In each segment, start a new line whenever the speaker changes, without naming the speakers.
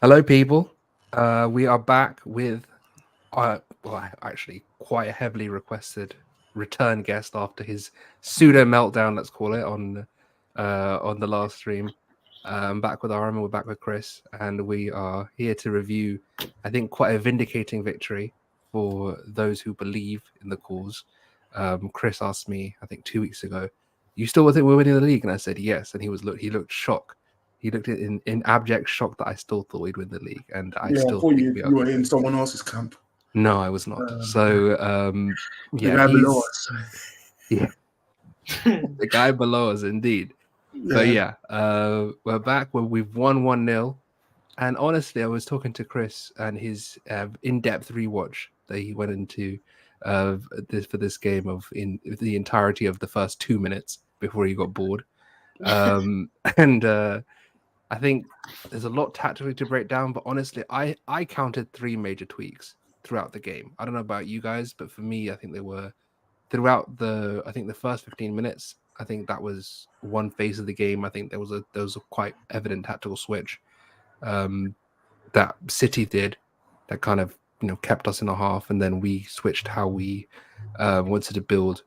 Hello, people. We are back with, actually, quite a heavily requested return guest after his pseudo meltdown. Let's call it on the last stream. Back with Aram, and we're back with Chris, and we are here to review, I think, quite a vindicating victory for those who believe in the cause. Chris asked me, I think, 2 weeks ago, "You still think we're winning the league?" And I said yes, and he looked shocked. He looked in abject shock that I still thought we'd win the league, and I
Yeah, I
still
thought
think
you,
we are
you were
going
in
to.
someone else's camp.
No, I was not.
Uh,
So,
the
yeah,
guy below
he's
us.
yeah, the guy below us, indeed. But
Yeah.
yeah, we're back. We've won 1-0. And honestly, I was talking to Chris and his in-depth rewatch that he went into for this game of in the entirety of the first 2 minutes before he got bored. And I think there's a lot tactically to break down, but honestly, I counted 3 major tweaks throughout the game. I don't know about you guys, but for me, I think they were throughout the first 15 minutes. I think that was one phase of the game. I think there was a quite evident tactical switch that City did that kind of kept us in a half, and then we switched how we wanted to build,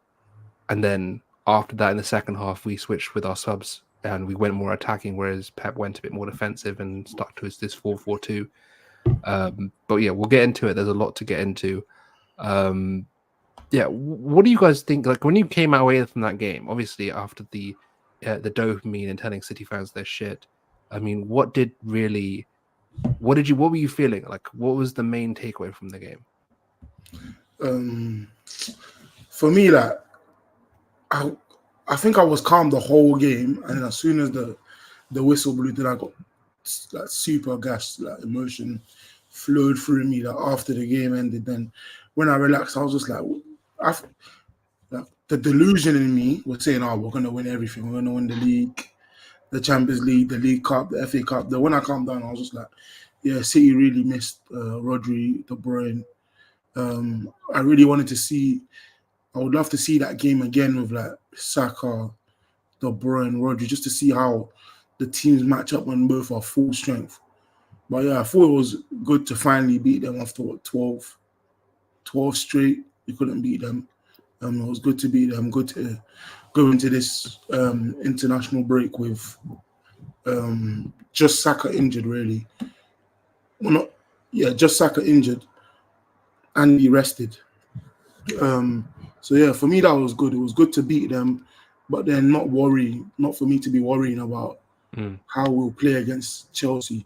and then after that in the second half we switched with our subs and we went more attacking, whereas Pep went a bit more defensive and stuck to this 4-4-2. But yeah, we'll get into it. There's a lot to get into. Yeah, what do you guys think? Like when you came away from that game, obviously after the dopamine and telling City fans their shit. I mean, what were you feeling? Like, what was the main takeaway from the game?
Um, for me, like I, I think I was calm the whole game, and then as soon as the whistle blew, then I got like super gassed. Like emotion flowed through me. Like after the game ended, then when I relaxed, I was just like, I, like the delusion in me was saying, "Oh, we're gonna win everything. We're gonna win the league, the Champions League, the League Cup, the FA Cup." Then when I calmed down, I was just like, "Yeah, City really missed Rodri, De Bruyne." I really wanted to see. I would love to see that game again with like Saka, De Bruyne, Rodri, just to see how the teams match up when both are full strength. But yeah, I thought it was good to finally beat them after what 12 straight. You couldn't beat them. It was good to beat them. Good to go into this international break with just Saka injured, really. Well, not yeah, just Saka injured and he rested. So yeah, for me that was good. It was good to beat them, but then not for me to be worrying about
Mm.
how we'll play against Chelsea.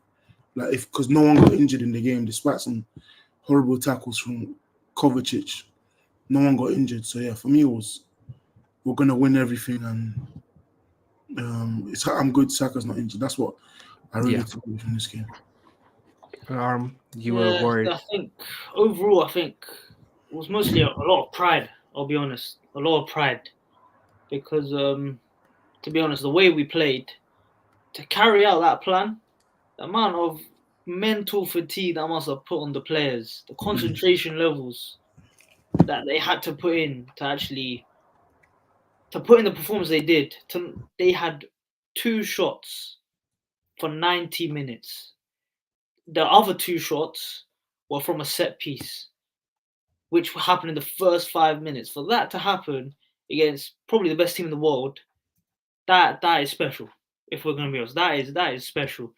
Like if because no one got injured in the game, despite some horrible tackles from Kovacic, no one got injured. So yeah, for me it was we're gonna win everything, and I'm good. Saka's not injured. That's what I really
Yeah,
took away from this game.
you were
Yeah,
worried.
I think overall, I think it was mostly a lot of pride. I'll be honest, a lot of pride because, to be honest, the way we played to carry out that plan, the amount of mental fatigue that must have put on the players, the concentration levels that they had to put in to actually to put in the performance they did. They had 2 shots for 90 minutes. The other 2 shots were from a set piece, which happened in the first 5 minutes. For that to happen against probably the best team in the world, that is special. If we're going to be honest, that is special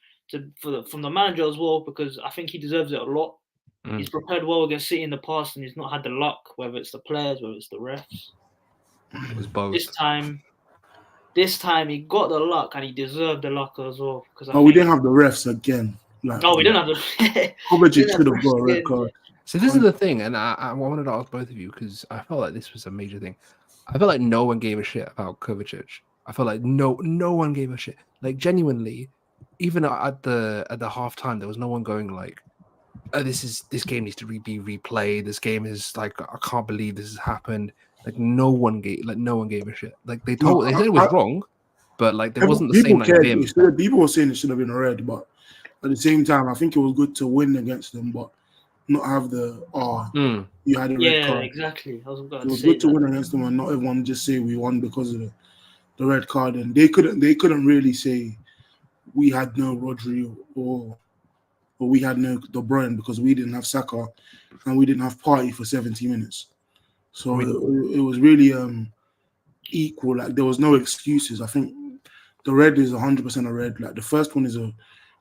from the manager as well, because I think he deserves it a lot. He's prepared well against City in the past, and he's not had the luck, whether it's the players, whether it's the refs.
It was both.
This time he got the luck, and he deserved the luck as well. Because
But we didn't have the refs again. Like
we didn't have the.
Kovacic should have got a red card.
So this is the thing, and I wanted to ask both of you because I felt like this was a major thing. I felt like no one gave a shit about Kovacic. I felt like no one gave a shit. Like genuinely, even at the halftime, there was no one going like, oh, this game needs to be replayed. This game is like, I can't believe this has happened. Like no one gave a shit. Like they said it was wrong, but like there wasn't the same like
cared.
vehement.
People were saying it should have been red, but at the same time, I think it was good to win against them, but not have the you had a red card.
Yeah, exactly. I was about
It was
to say
good to win against them and not everyone just say we won because of the red card. And they couldn't really say we had no Rodri or but we had no De Bruyne because we didn't have Saka and we didn't have Partey for 70 minutes. So it was really equal. Like there was no excuses. I think the red is 100% a red. Like the first one is a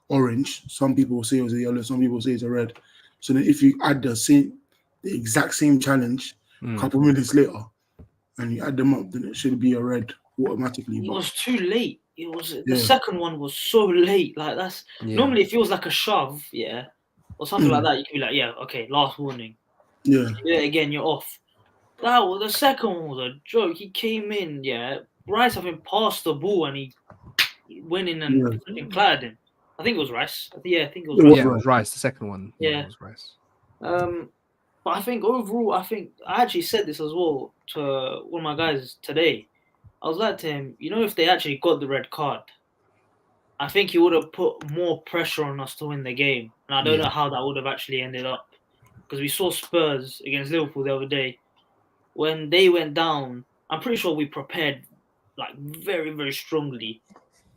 orange. Some people will say it was a yellow. Some people say it's a red. So then if you add the exact same challenge a couple minutes later, and you add them up, then it should be a red automatically.
It was too late. It was
Yeah.
the second one was so late. Like that's normally if it was like a shove, or something like that, you could be like, yeah, okay, last warning.
Yeah.
Again, you're off. That was the second one was a joke. He came in, Rice having passed the ball and he went in and clattered him. I think it was Rice. I think it was Rice.
Yeah, it was Rice. The second one.
Yeah,
it was Rice.
But I think overall, I actually said this as well to one of my guys today. I was like to him, if they actually got the red card, I think he would have put more pressure on us to win the game. And I don't know how that would have actually ended up. Because we saw Spurs against Liverpool the other day. When they went down, I'm pretty sure we prepared like very, very strongly.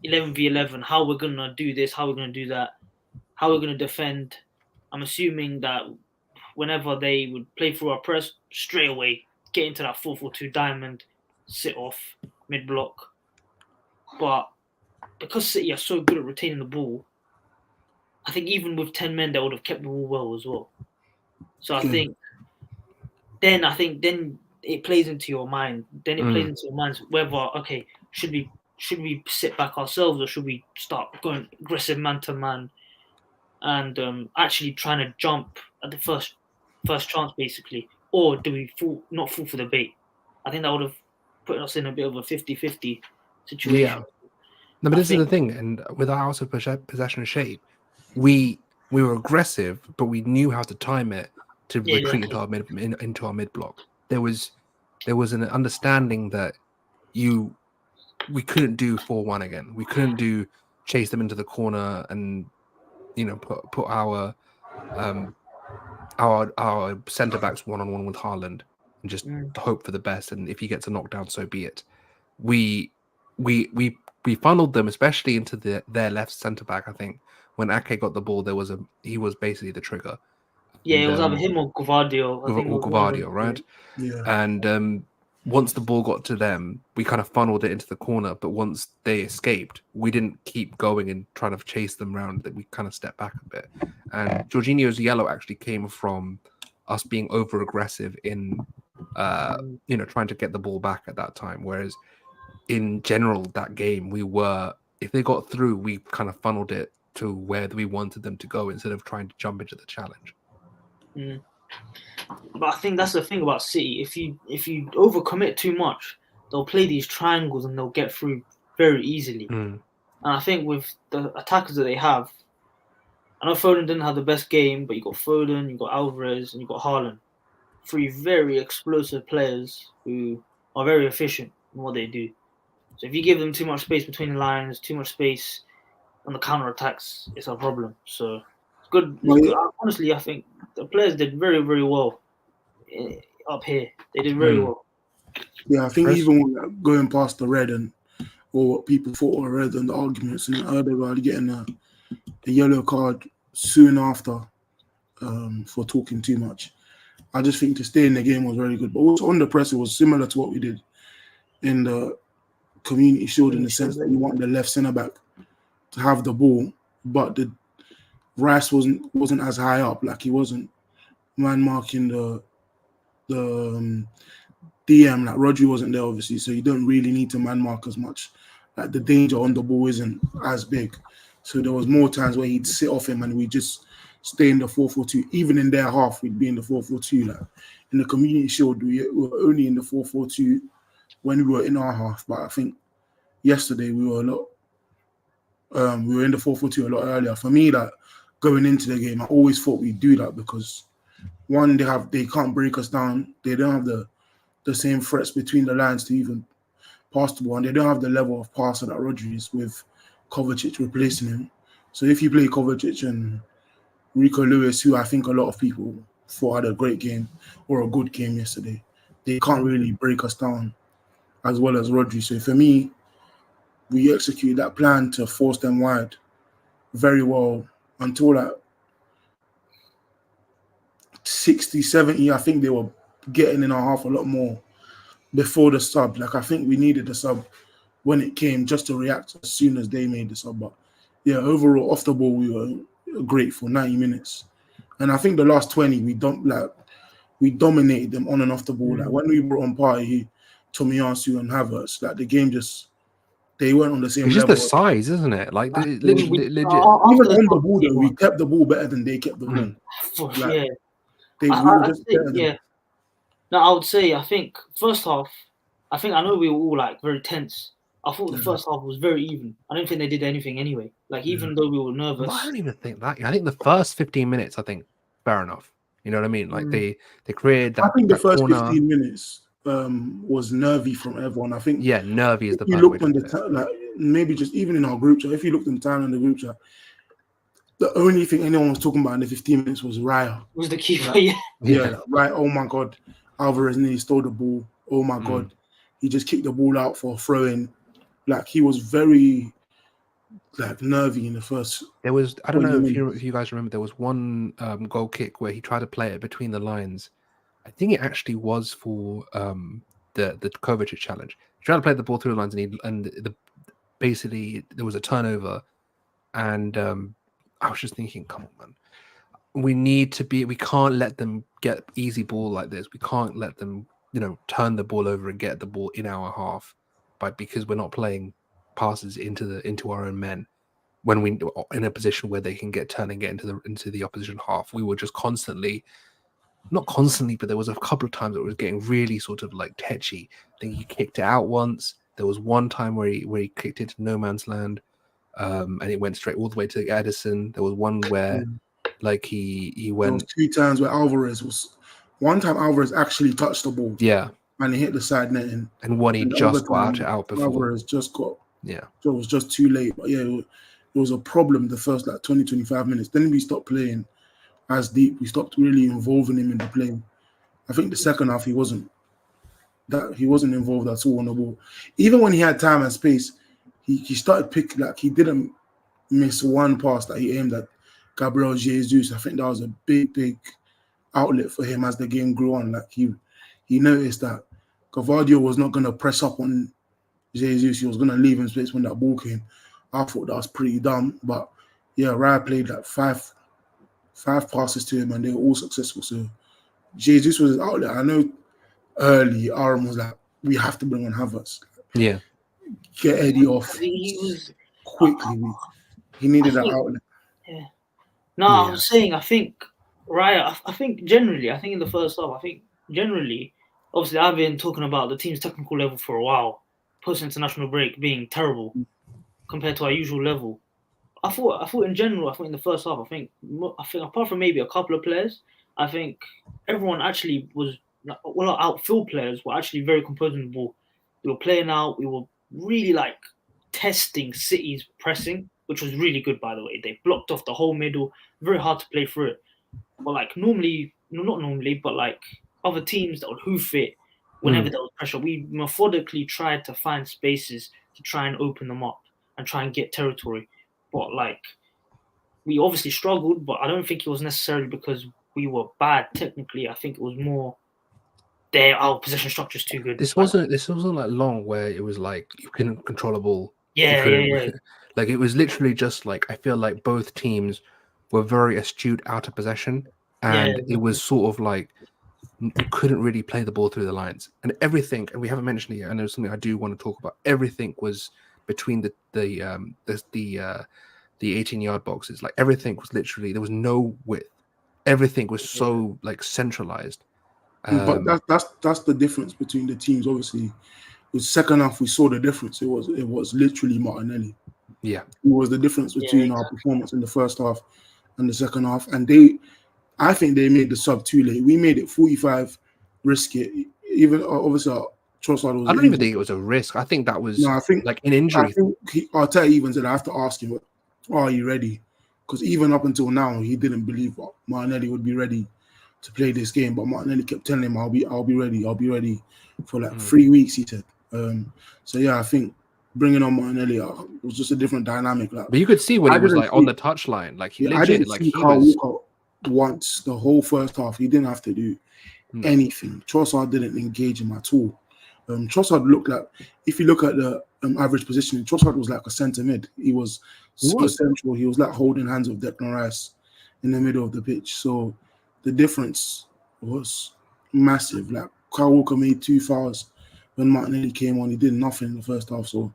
11v11, how we're going to do this, how we're going to do that, how we're going to defend. I'm assuming that whenever they would play through our press, straight away, get into that 4-4-2 diamond, sit off, mid-block. But because City are so good at retaining the ball, I think even with 10 men, they would have kept the ball well as well. So I think then it plays into your mind. Then it plays into your minds whether, okay, should we sit back ourselves or should we start going aggressive man to man and actually trying to jump at the first chance basically, or do we not fall for the bait? I think that would have put us in a bit of a 50-50 situation.
Yeah. No, but this is the thing, and with our out of possession shape, we were aggressive, but we knew how to time it to retreat into our mid block. There was an understanding that we couldn't do 4-1 again. We couldn't do chase them into the corner and put our centre backs 1-on-1 with Haaland and just hope for the best. And if he gets a knockdown, so be it. We funneled them, especially into their left centre back. I think when Ake got the ball, he was basically the trigger.
Yeah, it was either him or Gvardiol.
Gvardiol, right?
Yeah.
And once the ball got to them, we kind of funneled it into the corner. But once they escaped, we didn't keep going and trying to chase them around. That we kind of stepped back a bit. And Jorginho's yellow actually came from us being over aggressive in, trying to get the ball back at that time. Whereas in general, that game, if they got through, we kind of funneled it to where we wanted them to go instead of trying to jump into the challenge.
But I think that's the thing about City. If you overcommit too much, they'll play these triangles and they'll get through very easily. And I think with the attackers that they have, I know Foden didn't have the best game, but you got Foden, you got Alvarez, and you got Haaland. 3 very explosive players who are very efficient in what they do. So if you give them too much space between the lines, too much space on the counter attacks, it's a problem. So it's good. Honestly, I think the players did very, very well up here. They did very well.
Yeah, I think even going past the red or what people thought were red and the arguments, and I heard about getting a yellow card soon after for talking too much. I just think to stay in the game was very good. But also on the press, it was similar to what we did in the Community Shield in the sense that you want the left centre back to have the ball, but the Rice wasn't as high up. Like he wasn't man marking the DM. Like Rodri wasn't there obviously, so you don't really need to man mark as much. Like the danger on the ball isn't as big. So there was more times where he'd sit off him and we just stay in the 4-4-2. Even in their half, we'd be in the 4-4-2. Like in the Community Shield, we were only in the 4-4-2 when we were in our half. But I think yesterday we were in the 4-4-2 a lot earlier. For me, that going into the game, I always thought we'd do that because one, they can't break us down. They don't have the same threats between the lines to even pass the ball, and they don't have the level of passer that Rodri is with Kovacic replacing him. So if you play Kovacic and Rico Lewis, who I think a lot of people thought had a great game or a good game yesterday, they can't really break us down as well as Rodri. So for me, we executed that plan to force them wide very well until that 60, 70, I think they were getting in our half a lot more before the sub. Like, I think we needed the sub when it came just to react as soon as they made the sub. But yeah, overall, off the ball, we were great for 90 minutes. And I think the last 20, we dominated them on and off the ball. Like, when we brought on Partey, Tomiyasu and Havertz, like, the game just, they weren't on the same
It's just the
level.
size, isn't it? Like, legit.
Even on the ball, though, we kept the ball better than they kept the ball. Like, we were just better than them.
No, I would say, I think, first half, I know we were all, like, very tense. I thought the first half was very even. I don't think they did anything anyway. Like, even though we were nervous.
I don't even think that. I think the first 15 minutes, I think, fair enough. You know what I mean? Like, they created that.
I think the first
corner.
15 minutes was nervy from everyone. I think.
Yeah, nervy is the.
You looked on the like maybe just even in our group chat. If you looked in time in the group chat, the only thing anyone was talking about in the 15 minutes was Raya.
Was the keeper?
Yeah. Right. Oh my God, Alvarez nearly stole the ball. Oh my God, he just kicked the ball out for a throw in. Like, he was very like nervy in the first.
There was, I don't know if you guys remember, there was one goal kick where he tried to play it between the lines. I think it actually was for the Kovacic challenge. He tried to play the ball through the lines, and basically there was a turnover, and I was just thinking, come on, man, we can't let them get easy ball like this. We can't let them, turn the ball over and get the ball in our half, because we're not playing passes into our own men when we in a position where they can turn and get into the opposition half. We were just not constantly, but there was a couple of times it was getting really sort of like tetchy. I think he kicked it out once. There was one time where he kicked into no man's land, and it went straight all the way to Edison. There was one where like he went.
There was 2 times where Alvarez was. One time Alvarez actually touched the ball.
Yeah.
And he hit the side netting.
And one he just got out before.
Alvarez just got.
Yeah.
So it was just too late. But yeah, it was a problem the first 20, 25 minutes. Then we stopped playing as deep. We stopped really involving him in the play. I think the second half he wasn't involved at all on the ball. Even when he had time and space, he started picking, like, he didn't miss one pass that he aimed at Gabriel Jesus. I think that was a big outlet for him as the game grew on. Like, he noticed that Gavardio was not going to press up on Jesus. He was going to leave him space when that ball came. I thought that was pretty dumb. But yeah, Raya played like five passes to him and they were all successful. So Jesus was his outlet. I know early Aram was like, we have to bring on Havertz.
Yeah.
Get Eddie off quickly. He needed that outlet.
Yeah. No, I was saying, I think Raya, I think in the first half, obviously I've been talking about the team's technical level for a while, post-international break being terrible compared to our usual level. I thought in general, in the first half, I think apart from maybe a couple of players, I think everyone actually was, well, our outfield players were actually very composed in the ball. We were playing out, we were really like testing City's pressing, which was really good, by the way. They blocked off the whole middle, very hard to play through it. But like not normally, but like other teams that would hoof it whenever there was pressure, we methodically tried to find spaces to try and open them up and try and get territory. But like, we obviously struggled, but I don't think it was necessarily because we were bad technically. I think it was more our possession structure is too good.
This wasn't like long where it was like you couldn't control a ball.
Yeah.
Like, it was literally just like, I feel like both teams were very astute out of possession, and it was sort of like you couldn't really play the ball through the lines, and everything. And we haven't mentioned it yet. I know something I do want to talk about. Everything was between the 18-yard boxes. Like, everything was literally, there was no width. Everything was so like centralized.
But that's the difference between the teams. Obviously, the second half we saw the difference. It was literally Martinelli.
Yeah,
it was the difference between our performance in the first half and the second half. And I think they made the sub too late. We made it 45, risk it. Even obviously, Trossard was.
I don't even think it was a risk. I think that was like an injury.
I think Arteta even said I have to ask him, "Are you ready?" Because even up until now, he didn't believe Martinelli would be ready to play this game. But Martinelli kept telling him, "I'll be ready for like 3 weeks." He said. So yeah, I think bringing on Martinelli was just a different dynamic. Like,
but you could see when he was like on the touchline, like he legit, like he was.
once the whole first half. He didn't have to do
No.
anything. Trossard didn't engage him at all. Trossard looked like, if you look at the average positioning, Trossard was like a centre mid. He was so central. He was like holding hands with Declan Rice in the middle of the pitch. So the difference was massive. Like Kyle Walker made 2 fouls when Martinelli came on. He did nothing in the first half. So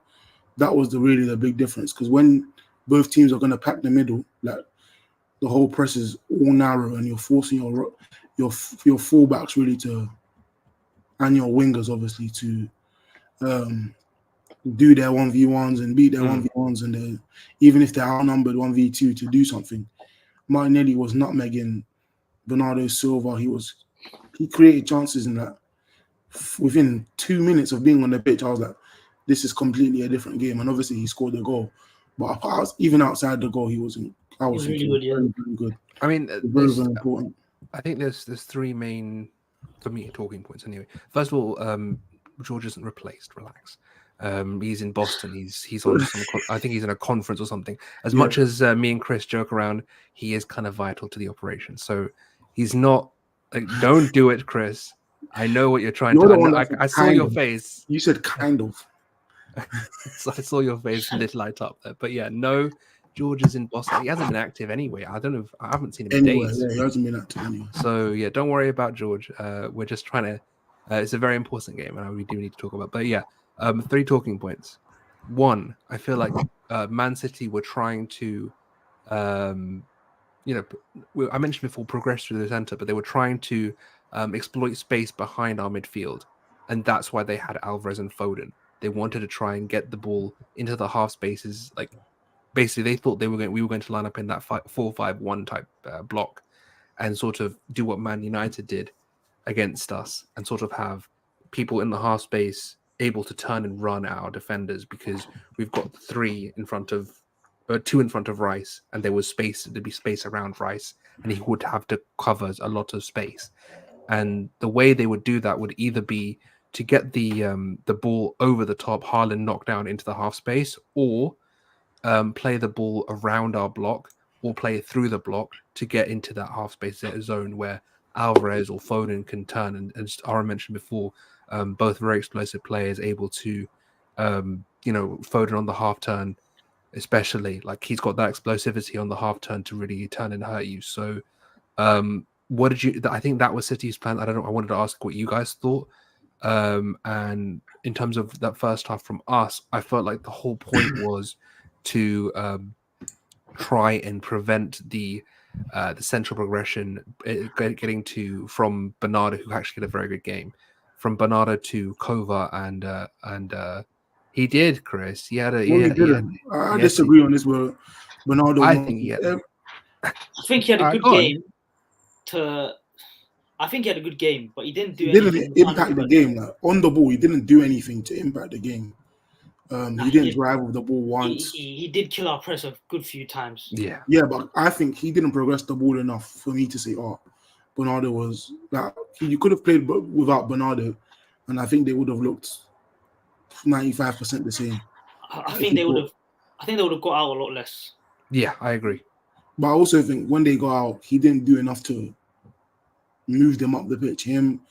that was really the big difference. Because when both teams are going to pack the middle, like the whole press is all narrow, and you're forcing your fullbacks really to, and your wingers obviously to do their 1v1s and beat their 1v1s, and even if they're outnumbered 1v2 to do something. Martinelli was nutmegging Bernardo Silva. He created chances in that. Within 2 minutes of being on the pitch, I was like, this is completely a different game. And obviously he scored a goal. But even outside the goal, he was
really good, yeah.
Very good.
I mean,
very important.
I think there's 3 main, for me, talking points anyway. First of all, George isn't replaced. Relax. He's in Boston. He's on I think he's in a conference or something. As much as me and Chris joke around, he is kind of vital to the operation. So he's not like, don't do it, Chris. I know what you're trying to. I saw your face.
You said kind of.
So I saw your face lit light up there. But yeah, no, George is in Boston. He hasn't been active anyway. I don't know. I haven't seen him in days.
Yeah, he hasn't been active anyway.
So yeah, don't worry about George. We're just trying to. It's a very important game, and we do need to talk about. But yeah, 3 talking points. 1, I feel like Man City were trying to, I mentioned before, progress through the center, but they were trying to exploit space behind our midfield, and that's why they had Alvarez and Foden. They wanted to try and get the ball into the half spaces. Like, basically, they thought we were going to line up in that 4-5-1 type block, and sort of do what Man United did against us, and sort of have people in the half space able to turn and run at our defenders, because we've got 2 in front of Rice, and there was space to be space around Rice, and he would have to cover a lot of space. And the way they would do that would either be to get the ball over the top, Haaland knocked down into the half space, or play the ball around our block, or play through the block to get into that half space zone where Alvarez or Foden can turn. And as Aaron mentioned before, both very explosive players, able to, Foden on the half turn, especially, like, he's got that explosivity on the half turn to really turn and hurt you. So, what did you? I think that was City's plan. I don't know. I wanted to ask what you guys thought. And in terms of that first half from us, I felt like the whole point was to try and prevent the central progression getting from Bernardo, who actually had a very good game, from Bernardo to Kova, and he did, Chris. He had
I disagree on this. Where Bernardo,
I think he had.
I think he had a good game. I think he had a good game, but he didn't do anything.
He didn't impact the game. Like, on the ball, he didn't do anything to impact the game. He didn't drive with the ball once.
He did kill our press a good few times.
Yeah,
but I think he didn't progress the ball enough for me to say, Bernardo was like, you could have played without Bernardo, and I think they would have looked 95% the same.
I think they would have got out a lot less.
Yeah, I agree.
But I also think when they got out, he didn't do enough to move them up the pitch. Him,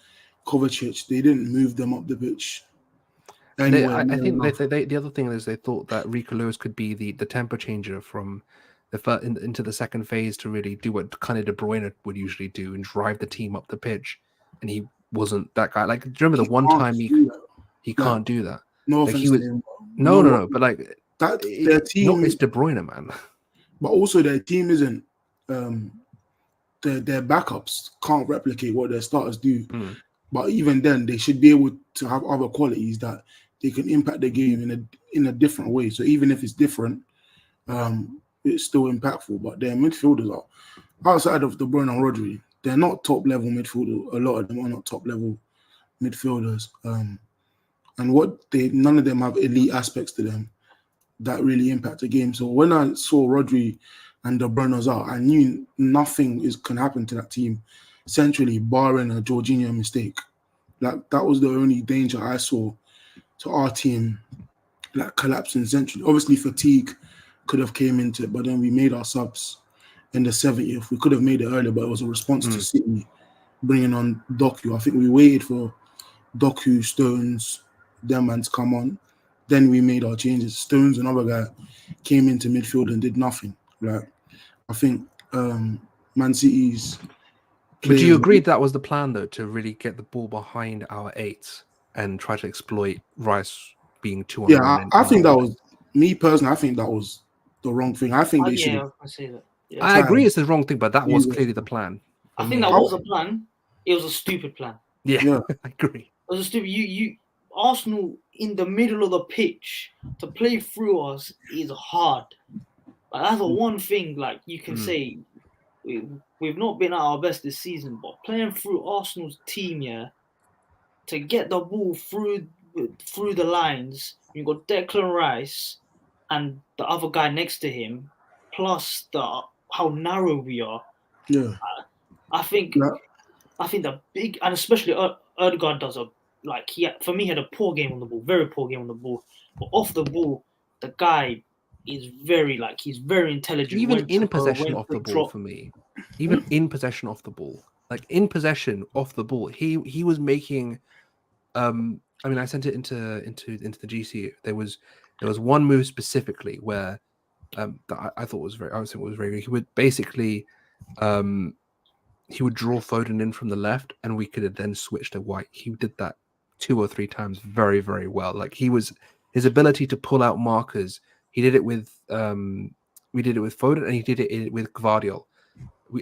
Kovacic, they didn't move them up the pitch.
I think the other thing is they thought that Rico Lewis could be the tempo changer from the first into the second phase to really do what kind of De Bruyne would usually do and drive the team up the pitch. And he wasn't that guy. Like, do you remember the one time he can't do that?
No
like,
offense
he was,
to him.
No, but like
that their team
is De Bruyne, man.
But also their team isn't. Their backups can't replicate what their starters do. But even then, they should be able to have other qualities that they can impact the game in a different way. So even if it's different, it's still impactful. But their midfielders are outside of De Bruyne and Rodri. They're not top level midfielders. A lot of them are not top level midfielders. And none of them have elite aspects to them that really impact the game. So when I saw Rodri and De Bruyne was out, I knew nothing can happen to that team centrally, barring a Jorginho mistake. Like, that was the only danger I saw to our team, like, collapsing centrally. Obviously, fatigue could have came into it, but then we made our subs in the 70th. We could have made it earlier, but it was a response to
Mm.
City bringing on Doku. I think we waited for Doku, Stones, them man to come on. Then we made our changes. Stones, another guy, came into midfield and did nothing. Like, I think Man City's
But do you
players.
agree that was the plan, though, to really get the ball behind our eights and try to exploit Rice being 2-on-1?
Yeah, I think that was me personally. I think that was the wrong thing. I think they should
Yeah,
have
I say that. Yeah.
I agree it's the wrong thing, but that was
use it.
clearly the plan.
I
for
think
me.
that was a plan. It was a stupid plan.
Yeah,
Yeah.
I agree.
It was a stupid. Arsenal in the middle of the pitch to play through us is hard. Like, that's the one thing. Like, you can say we've not been at our best this season, but playing through Arsenal's team, yeah, to get the ball through the lines. You've got Declan Rice and the other guy next to him, plus how narrow we are.
Yeah.
I think the big, and especially Ødegaard does for me, had a poor game on the ball, very poor game on the ball. But off the ball, the guy is he's very intelligent.
Even in possession of the ball, for me, even in possession of the ball, like in possession of the ball, he was making. I mean, I sent it into the GC. There was one move specifically where that I thought was very good. He would basically he would draw Foden in from the left, and we could have then switched to White. He did that 2 or 3 times very, very well. Like his ability to pull out markers. He did it with we did it with Foden, and he did it with Gvardiol.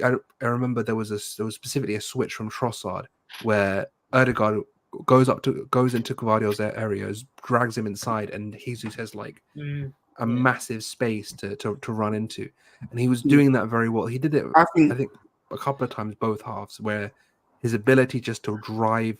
I remember there was specifically a switch from Trossard where Ødegaard goes into Gvardiol's areas, drags him inside, and Jesus has like a massive space to run into, and he was doing that very well. He did it, I think a couple of times both halves, where his ability just to drive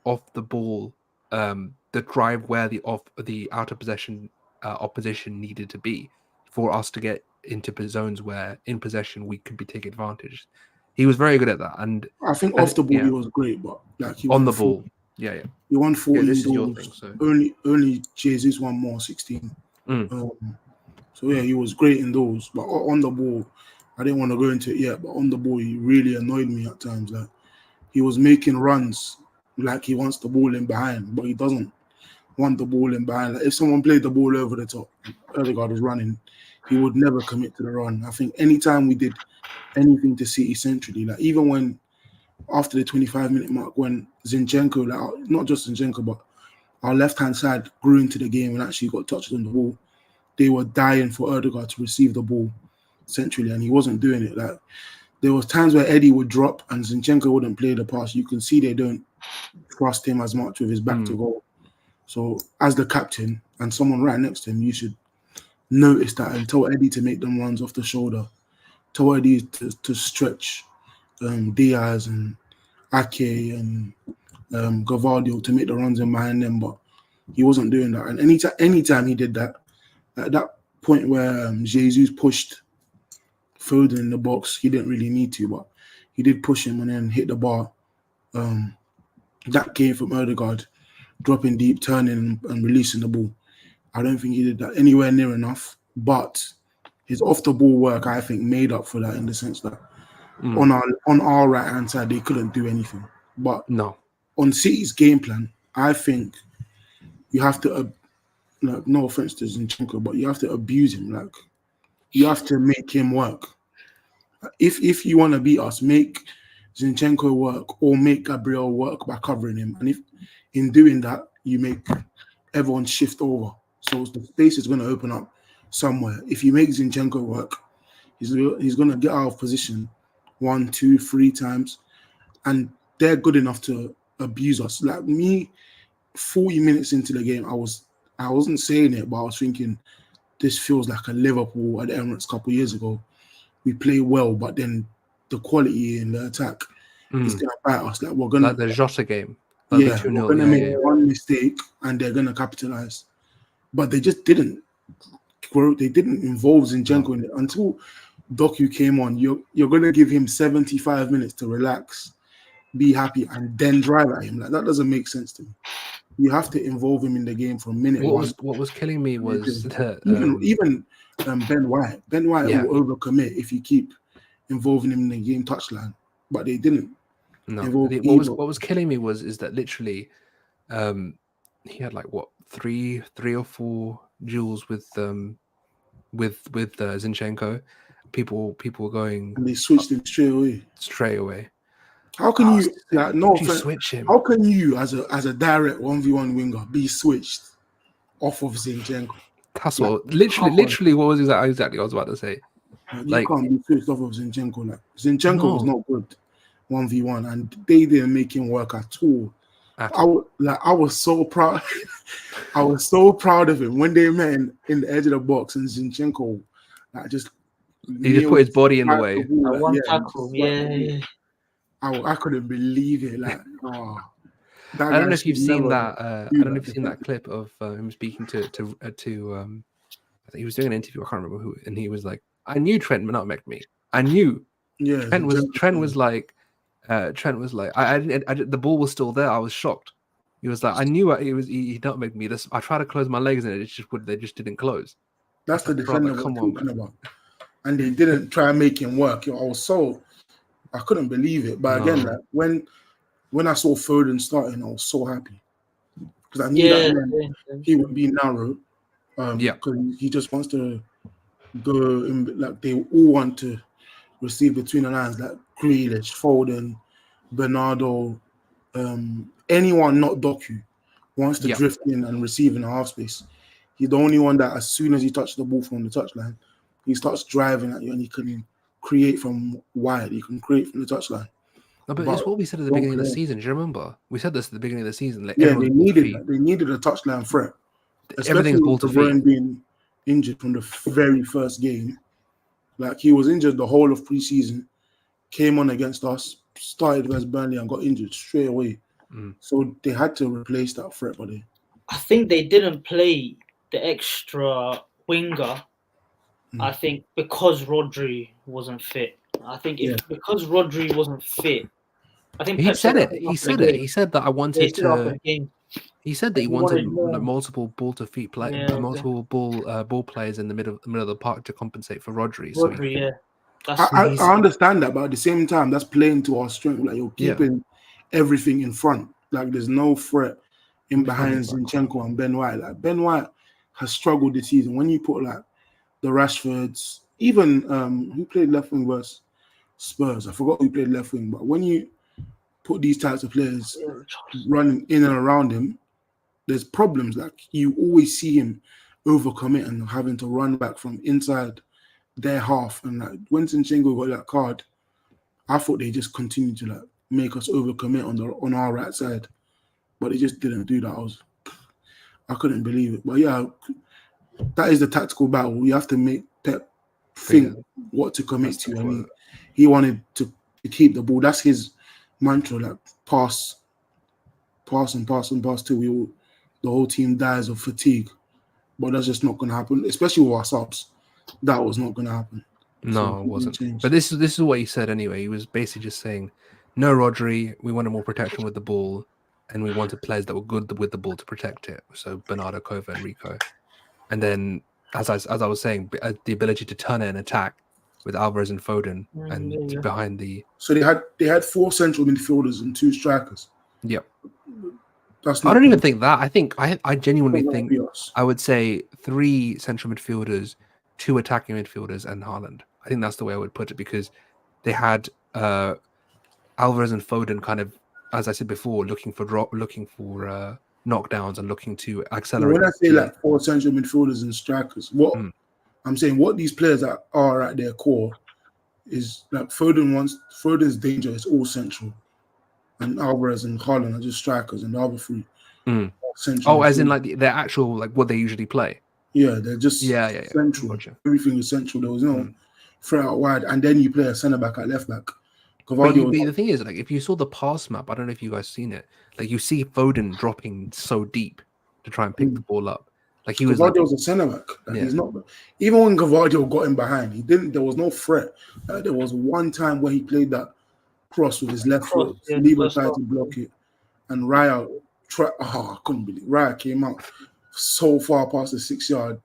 off the ball, the drive where the outer possession opposition needed to be for us to get into zones where in possession we could be taking advantage. He was very good at that, and
I think off the ball he was great, but like he
on the ball, he
won 14
this is
goals.
your thing, so.
Only Jesus won more, 16. So yeah, he was great in those, but on the ball, I didn't want to go into it yet. But on the ball, he really annoyed me at times. Like he was making runs like he wants the ball in behind, but he doesn't want the ball in behind. Like if someone played the ball over the top, Ødegaard was running, he would never commit to the run. I think anytime we did anything to City centrally, like even when after the 25-minute mark, when Zinchenko, like not just Zinchenko, but our left-hand side grew into the game and actually got touched on the ball, they were dying for Ødegaard to receive the ball centrally, and he wasn't doing it. Like there was times where Eddie would drop and Zinchenko wouldn't play the pass. You can see they don't trust him as much with his back to goal. So as the captain and someone right next to him, you should notice that and tell Eddie to make them runs off the shoulder. Tell Eddie to stretch Diaz and Ake and Gvardiol to make the runs in behind them, but he wasn't doing that. And anytime he did that, at that point where Jesus pushed Foden in the box, he didn't really need to, but he did push him and then hit the bar. That came from Ødegaard, dropping deep, turning and releasing the ball. I don't think he did that anywhere near enough, but his off-the-ball work, I think, made up for that in the sense that on our right-hand side, they couldn't do anything. But on City's game plan, I think you have to, like, no offense to Zinchenko, but you have to abuse him. Like, you have to make him work. If you want to beat us, make Zinchenko work or make Gabriel work by covering him. And if in doing that, you make everyone shift over. So the space is going to open up somewhere. If you make Zinchenko work, he's going to get out of position 1, 2, 3 times, and they're good enough to abuse us. Like me, 40 minutes into the game, I wasn't saying it, but I was thinking this feels like a Liverpool at the Emirates a couple of years ago. We play well, but then the quality in the attack is going to bite us. Like we're going
like the Jota game.
We're going to make one mistake and they're going to capitalize. But they just didn't. They didn't involve Zinchenko in it until Doku came on. You're going to give him 75 minutes to relax, be happy, and then drive at him. Like that doesn't make sense to me. You have to involve him in the game from minute one.
What was killing me was
even Ben White. Ben White will overcommit if you keep involving him in the game touchline, but they didn't.
No,
involve
what was killing me is that literally, he had like what three or four duels with Zinchenko. People were going
and they switched him
straight away.
How can you like no
Would you
offense,
switch him?
how can you as a direct 1v1 winger be switched off of Zinchenko?
That's
Like,
what literally what was exactly what I was about to say.
You
Like,
can't be switched off of Zinchenko. Like Zinchenko was
no.
not good 1v1, and they didn't make him work at all. I was so proud. I was so proud of him when they met in the edge of the box, and Zinchenko just
He just put his body in the way.
One tackle, yeah.
I couldn't believe it. Like,
I don't know if you've seen that. I don't know if you've seen that clip of him speaking to I think he was doing an interview. I can't remember who, and he was like, "I knew Trent nutmegged me. I knew."
Yeah,
Trent was like, the ball was still there. I was shocked. He was like, I knew he nutmegged me. I tried to close my legs and they just didn't close.
That's the defender we're talking about. And they didn't try and make him work. I couldn't believe it. But again, like, when I saw Foden starting, I was so happy because I knew that he would be narrow. Because he just wants to go in. Like they all want to receive between the lines, like Grealish, Foden, Bernardo, anyone not Doku wants to drift in and receive in the half space. He's the only one that as soon as he touches the ball from the touchline, he starts driving at you and he can create from wide. He can create from the touchline.
No, but it's what we said at the beginning of the season. Do you remember? We said this at the beginning of the season. Like,
they needed a touchline threat.
Everything's ball to feet.
Being injured from the very first game. Like he was injured the whole of preseason, came on against us, started against Burnley and got injured straight away. So they had to replace that threat, but
I think they didn't play the extra winger. I think because Rodri wasn't fit. I think because Rodri wasn't fit, I think
he said it. He said it. He said that I wanted to. He said that he wanted multiple ball to feet play, multiple ball players in the middle of the park to compensate for Rodri.
I understand that, but at the same time, that's playing to our strength. Like you're keeping everything in front. Like there's no threat in behind Zinchenko and Ben White. Like Ben White has struggled this season. When you put like the Rashfords, even who played left wing versus Spurs, I forgot who played left wing. But when you put these types of players running in and around him, there's problems. Like you always see him overcommit and having to run back from inside their half. And like when Zinchenko got that card, I thought they just continued to like make us overcommit on our right side, but they just didn't do that. I couldn't believe it. But yeah, that is the tactical battle. You have to make Pep think what to commit to, and he wanted to keep the ball. That's his mantra, like pass till the whole team dies of fatigue. But that's just not going to happen, especially with our subs. That was not going to happen.
No, it wasn't. But this is what he said anyway. He was basically just saying, no Rodri, we wanted more protection with the ball, and we wanted players that were good with the ball to protect it. So Bernardo, Kova, and Rico. And then, as I was saying, the ability to turn it and attack with Alvarez and Foden and behind the.
So they had 4 central midfielders and 2 strikers.
Yep.
I
don't even think that. I genuinely think I would say 3 central midfielders, 2 attacking midfielders, and Haaland. I think that's the way I would put it because they had Alvarez and Foden kind of, as I said before, looking for knockdowns and looking to accelerate.
When I say like 4 central midfielders and strikers, I'm saying what these players are at their core is like Foden's danger is all central, and Alvarez and Haaland are just strikers, and the other 3 central.
Oh, as in like their actual like what they usually play.
Yeah, they're just central. Gotcha. Everything is central. There was no threat out wide, and then you play a centre back at left back.
But the thing is, like, if you saw the pass map, I don't know if you guys seen it. Like, you see Foden dropping so deep to try and pick the ball up. Like he was.
Gavardio's a centre back. He's not. Even when Gavardio got him behind, he didn't. There was no threat. There was one time where he played that cross with his left foot. Lieber tried to block it, and Raya tried. I couldn't believe Raya came out so far past the 6-yard,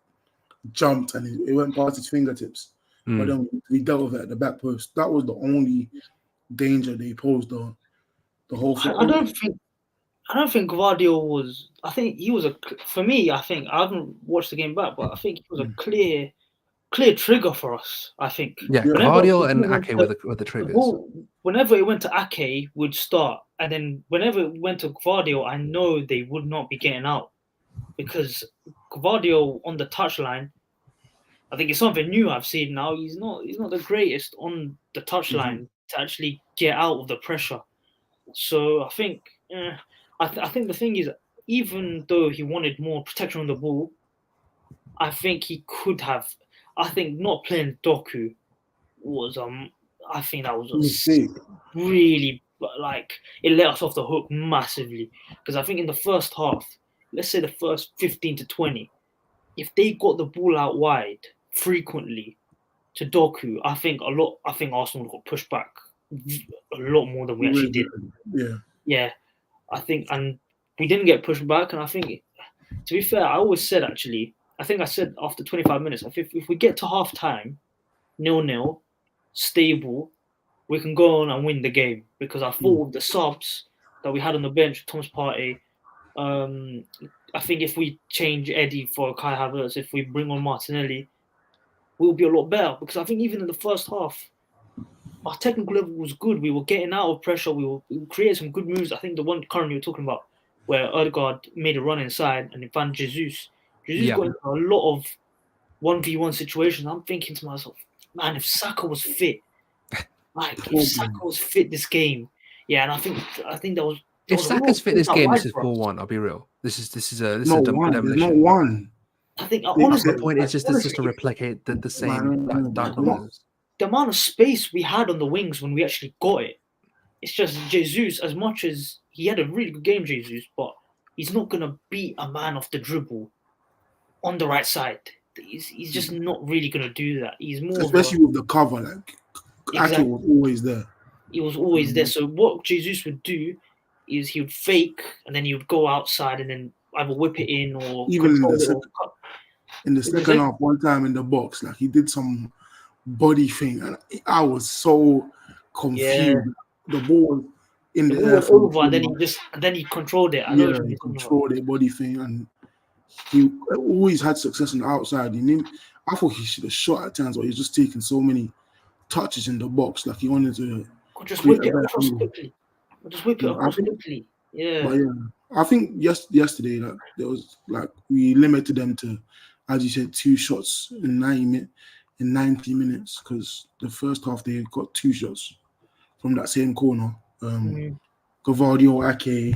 jumped, and it went past his fingertips. but then we dealt with it at the back post. That was the only danger they posed the whole thing.
I don't think Gvardiol was. I think he was for me. I think I haven't watched the game back, but I think he was a clear trigger for us. I think.
Yeah, Gvardiol and Ake were the triggers.
Whenever it went to Ake, would start, and then whenever it went to Gvardiol, I know they would not be getting out because Gvardiol on the touchline. I think it's something new I've seen now. He's not the greatest on the touchline to actually get out of the pressure. So I think I think the thing is, even though he wanted more protection on the ball, I think he could have. I think not playing Doku was I think that was really like it let us off the hook massively because I think in the first half, let's say the first 15 to 20, if they got the ball out wide frequently to Doku, I think Arsenal got pushed back a lot more than we actually did. Yeah. I think, and we didn't get pushed back. And I think, to be fair, I always said actually, I think I said after 25 minutes, if we get to half time, 0-0, stable, we can go on and win the game. Because I thought with the subs that we had on the bench, Thomas Partey, I think if we change Eddie for Kai Havertz, if we bring on Martinelli, we'll be a lot better. Because I think even in the first half, our technical level was good. We were getting out of pressure. We created some good moves. I think the one currently you're talking about, where Odegaard made a run inside and he found Jesus. Jesus got into a lot of 1v1 situations. I'm thinking to myself, man, if Saka was fit, this game, yeah. And I think that was.
If Saka's fit this game, this is 4-1. I'll be real. This is a demolition.
Not one.
I think honestly,
the point is just to replicate the same diagnosis.
The amount of space we had on the wings when we actually got it, it's just Jesus, as much as he had a really good game, Jesus, but he's not going to beat a man off the dribble on the right side. He's just not really going to do that. He's more
especially with the cover, like Ake was always there.
He was always there. So what Jesus would do is he would fake and then he would go outside and then either whip it in or
even in the second half, one time in the box, like he did some body thing, and I was so confused. Yeah. The ball in the air
over, and then he controlled it.
He controlled it, body thing, and he always had success on the outside. I thought he should have shot at times, but he was just taking so many touches in the box, like he wanted to
just whip it across quickly. Just whip it across quickly. Yeah.
But yeah, I think yesterday, like there was we limited them to, as you said, 2 shots in 90 minutes, because the first half they got 2 shots from that same corner. Gvardiol, Ake.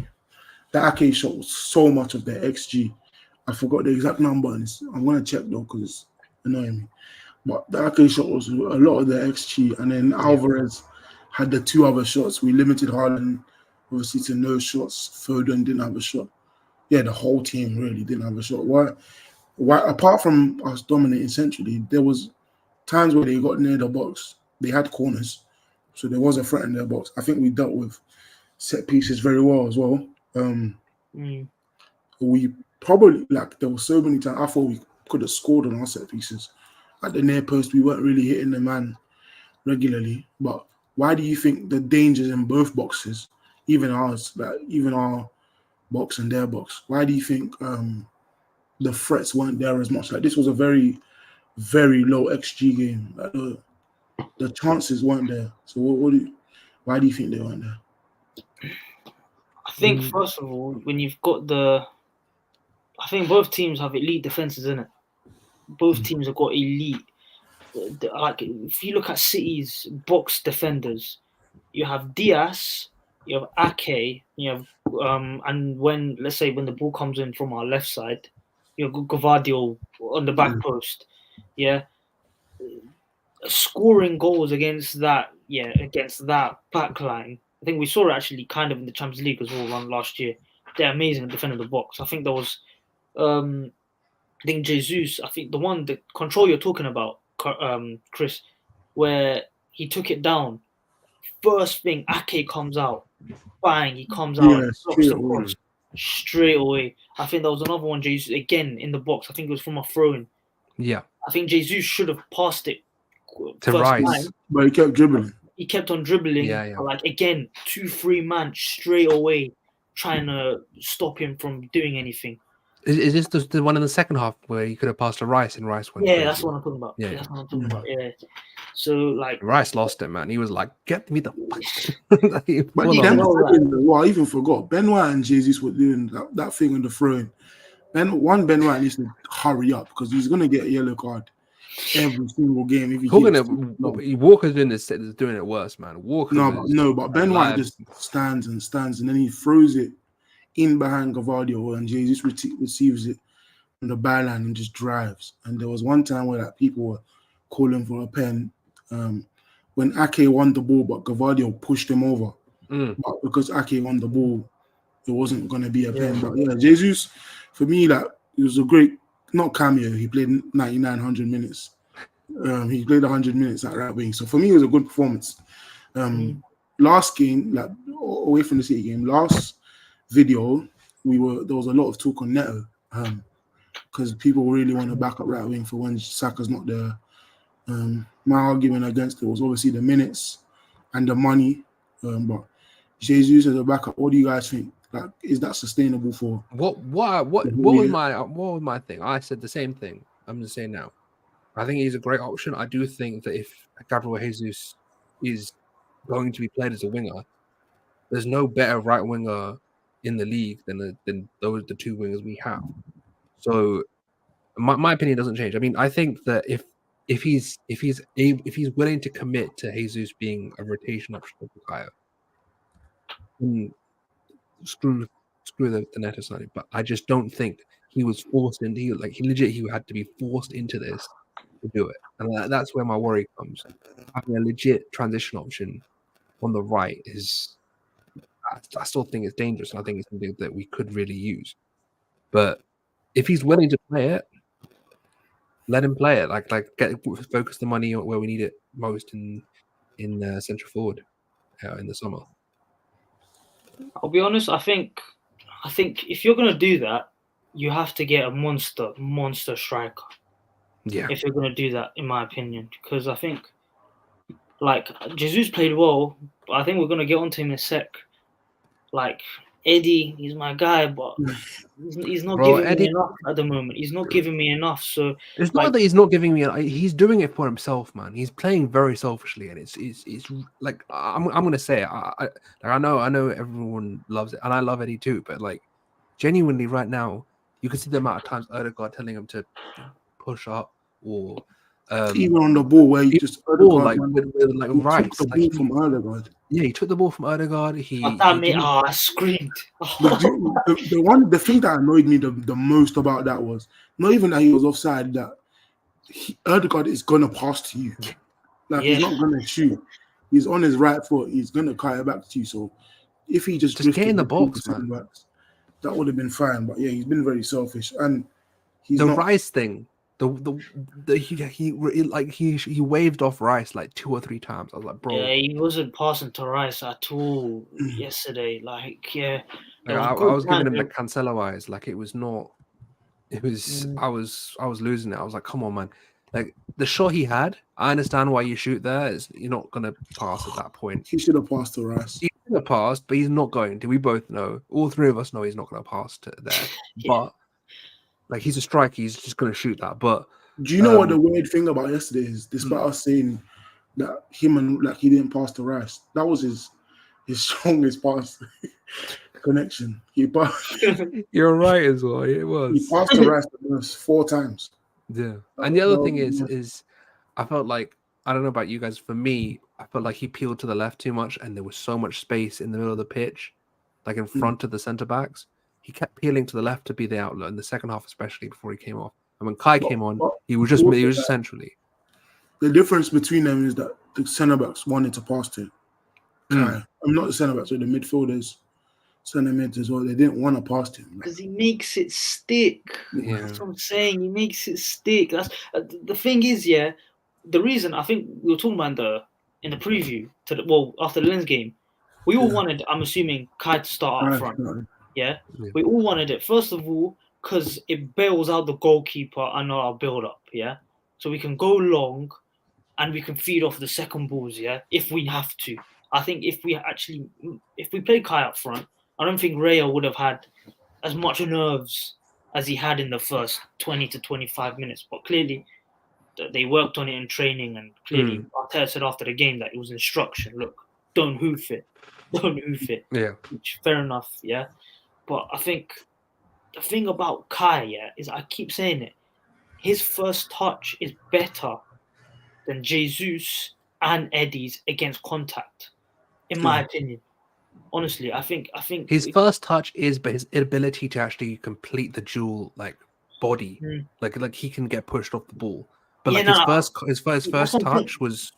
The Ake shot was so much of their XG. I forgot the exact number, and I'm going to check though because it's annoying me. But the Ake shot was a lot of their XG, and then Alvarez had the 2 other shots. We limited Haaland obviously to no shots. Foden didn't have a shot. Yeah, the whole team really didn't have a shot. Why? Apart from us dominating centrally, there was times where they got near the box. They had corners, so there was a threat in their box. I think we dealt with set pieces very well as well. We probably, there were so many times I thought we could have scored on our set pieces. At the near post, we weren't really hitting the man regularly. But why do you think the dangers in both boxes, even ours, even our box and their box, why do you think the threats weren't there as much? This was a very, very low XG game. The chances weren't there. So why do you think they weren't there?
I think first of all, when you've got I think both teams have elite defenses in it. Both teams have got elite. If you look at City's box defenders, you have Diaz, you have Ake, you have and when the ball comes in from our left side, you have Gvardiol on the back post. Yeah. Scoring goals against that back line. I think we saw it actually kind of in the Champions League as well last year. They're amazing at defending the box. I think there was I think Jesus, the control you're talking about, Chris, where he took it down. First thing, Ake comes out. Bang, he comes out. Straight away. I think there was another one, Jesus, again in the box. I think it was from a throw-in.
Yeah.
I think Jesus should have passed it
To
first
Rice.
line.
But he kept dribbling.
He kept on dribbling.
Yeah, yeah.
But like again, 2-3 man straight away, trying to stop him from doing anything.
Is this the one in the second half where he could have passed to Rice and Rice went
Yeah,
crazy?
that's what I'm talking about.
Yeah,
That's what I'm talking about. Yeah. So like,
Rice lost it, man. He was like, "Get me the fuck." He
But
full
then,
on.
well, I even forgot. Benoit and Jesus were doing that thing on the throwing. Benoit needs to hurry up because he's gonna get a yellow card every single game if he
Talking
keeps.
of Walker's doing it worse, man. Walker.
But Benoit just stands and then he throws it in behind Gavardio and Jesus receives it on the byline and just drives. And there was one time where like people were calling for a pen when Ake won the ball, but Gavardio pushed him over. But because Ake won the ball, it wasn't going to be a pen. But yeah, Jesus, for me, like it was a great, not cameo. He played 99, 100 minutes. He played 100 minutes at right wing. So for me, it was a good performance. Last game, like away from the City game, last video, there was a lot of talk on Neto because people really want to back up right wing for when Saka's not there. My argument against it was obviously the minutes and the money, but Jesus as a backup, what do you guys think? Like, is that sustainable for
what was my thing? I said the same thing. I'm just saying now. I think he's a great option. I do think that if Gabriel Jesus is going to be played as a winger, there's no better right winger in the league than those the two wingers we have. So my opinion doesn't change. I mean, I think that if he's willing to commit to Jesus being a rotation option for Bukayo, then screw the Neto signing. But I just don't think he was forced into. He had to be forced into this to do it, and that's where my worry comes. Having a legit transition option on the right is, I still think it's dangerous, and I think it's something that we could really use. But if he's willing to play it, let him play it. Focus the money where we need it most in central forward in the summer.
I'll be honest. I think if you're gonna do that, you have to get a monster striker.
Yeah.
If you're gonna do that, in my opinion, because I think like Jesus played well, but I think we're gonna get onto him in a sec. Like Eddie, he's my guy, but he's not giving me enough at the moment. He's not giving me enough. So
it's not that he's not giving me. He's doing it for himself, man. He's playing very selfishly, and it's like I'm gonna say it. I know everyone loves it, and I love Eddie too. But like genuinely, right now, you can see the amount of times Odegaard telling him to push up, or
even on the ball where he just
Rice.
Took the ball from Odegaard.
Yeah, he took the ball from Odegaard.
I screamed.
The thing that annoyed me the most about that was not even that he was offside. That Odegaard is gonna pass to you. He's not gonna shoot. He's on his right foot. He's gonna cut it back to you. So if he just
get in the box, man,
that would have been fine. But yeah, he's been very selfish, and he's
Rice thing. He waved off Rice like 2 or 3 times. I was like, bro.
Yeah, he wasn't passing to Rice at all yesterday. Like, yeah.
I was giving him the Cancelo eyes. Like, it was not. It was. I was losing it. I was like, come on, man. Like the shot he had. I understand why you shoot there. You're not gonna pass at that point.
He should have passed to Rice.
He should have passed, but he's not going to. We both know. All 3 of us know he's not gonna pass to there. But. Like, he's a striker, he's just going to shoot that. But
do you know what the weird thing about yesterday is? Despite us saying that he didn't pass to Rice, that was his strongest pass connection.
You're right as well. It was.
He passed to Rice 4 times.
Yeah. And the other thing is I felt like, I don't know about you guys, for me, I felt like he peeled to the left too much, and there was so much space in the middle of the pitch, like in front of the centre backs. He kept peeling to the left to be the outlet in the second half, especially before he came off. And when Kai came on, he was just centrally.
The difference between them is that the centre backs wanted to pass to Kai. I'm not the centre backs, but the midfielders, centre mids as well. They didn't want to pass to him
because he makes it stick.
Yeah.
That's what I'm saying. He makes it stick. That's the thing is, yeah. The reason I think we were talking about in the preview after the Lens game, we all wanted. I'm assuming Kai to start up front. Yeah, we all wanted it. First of all, because it bails out the goalkeeper and our build-up, yeah? So we can go long and we can feed off the second balls, yeah, if we have to. I think if we played Kai up front, I don't think Raya would have had as much nerves as he had in the first 20 to 25 minutes. But clearly, they worked on it in training, and clearly, Arteta said after the game that it was instruction. Look, don't hoof it. Don't hoof it.
Yeah.
Which, fair enough, yeah. But I think the thing about Kai, yeah, is I keep saying it. His first touch is better than Jesus and Eddie's against contact, in my opinion. Honestly, I think
his first touch is, but his ability to actually complete the dual body, like he can get pushed off the ball. But his first touch was.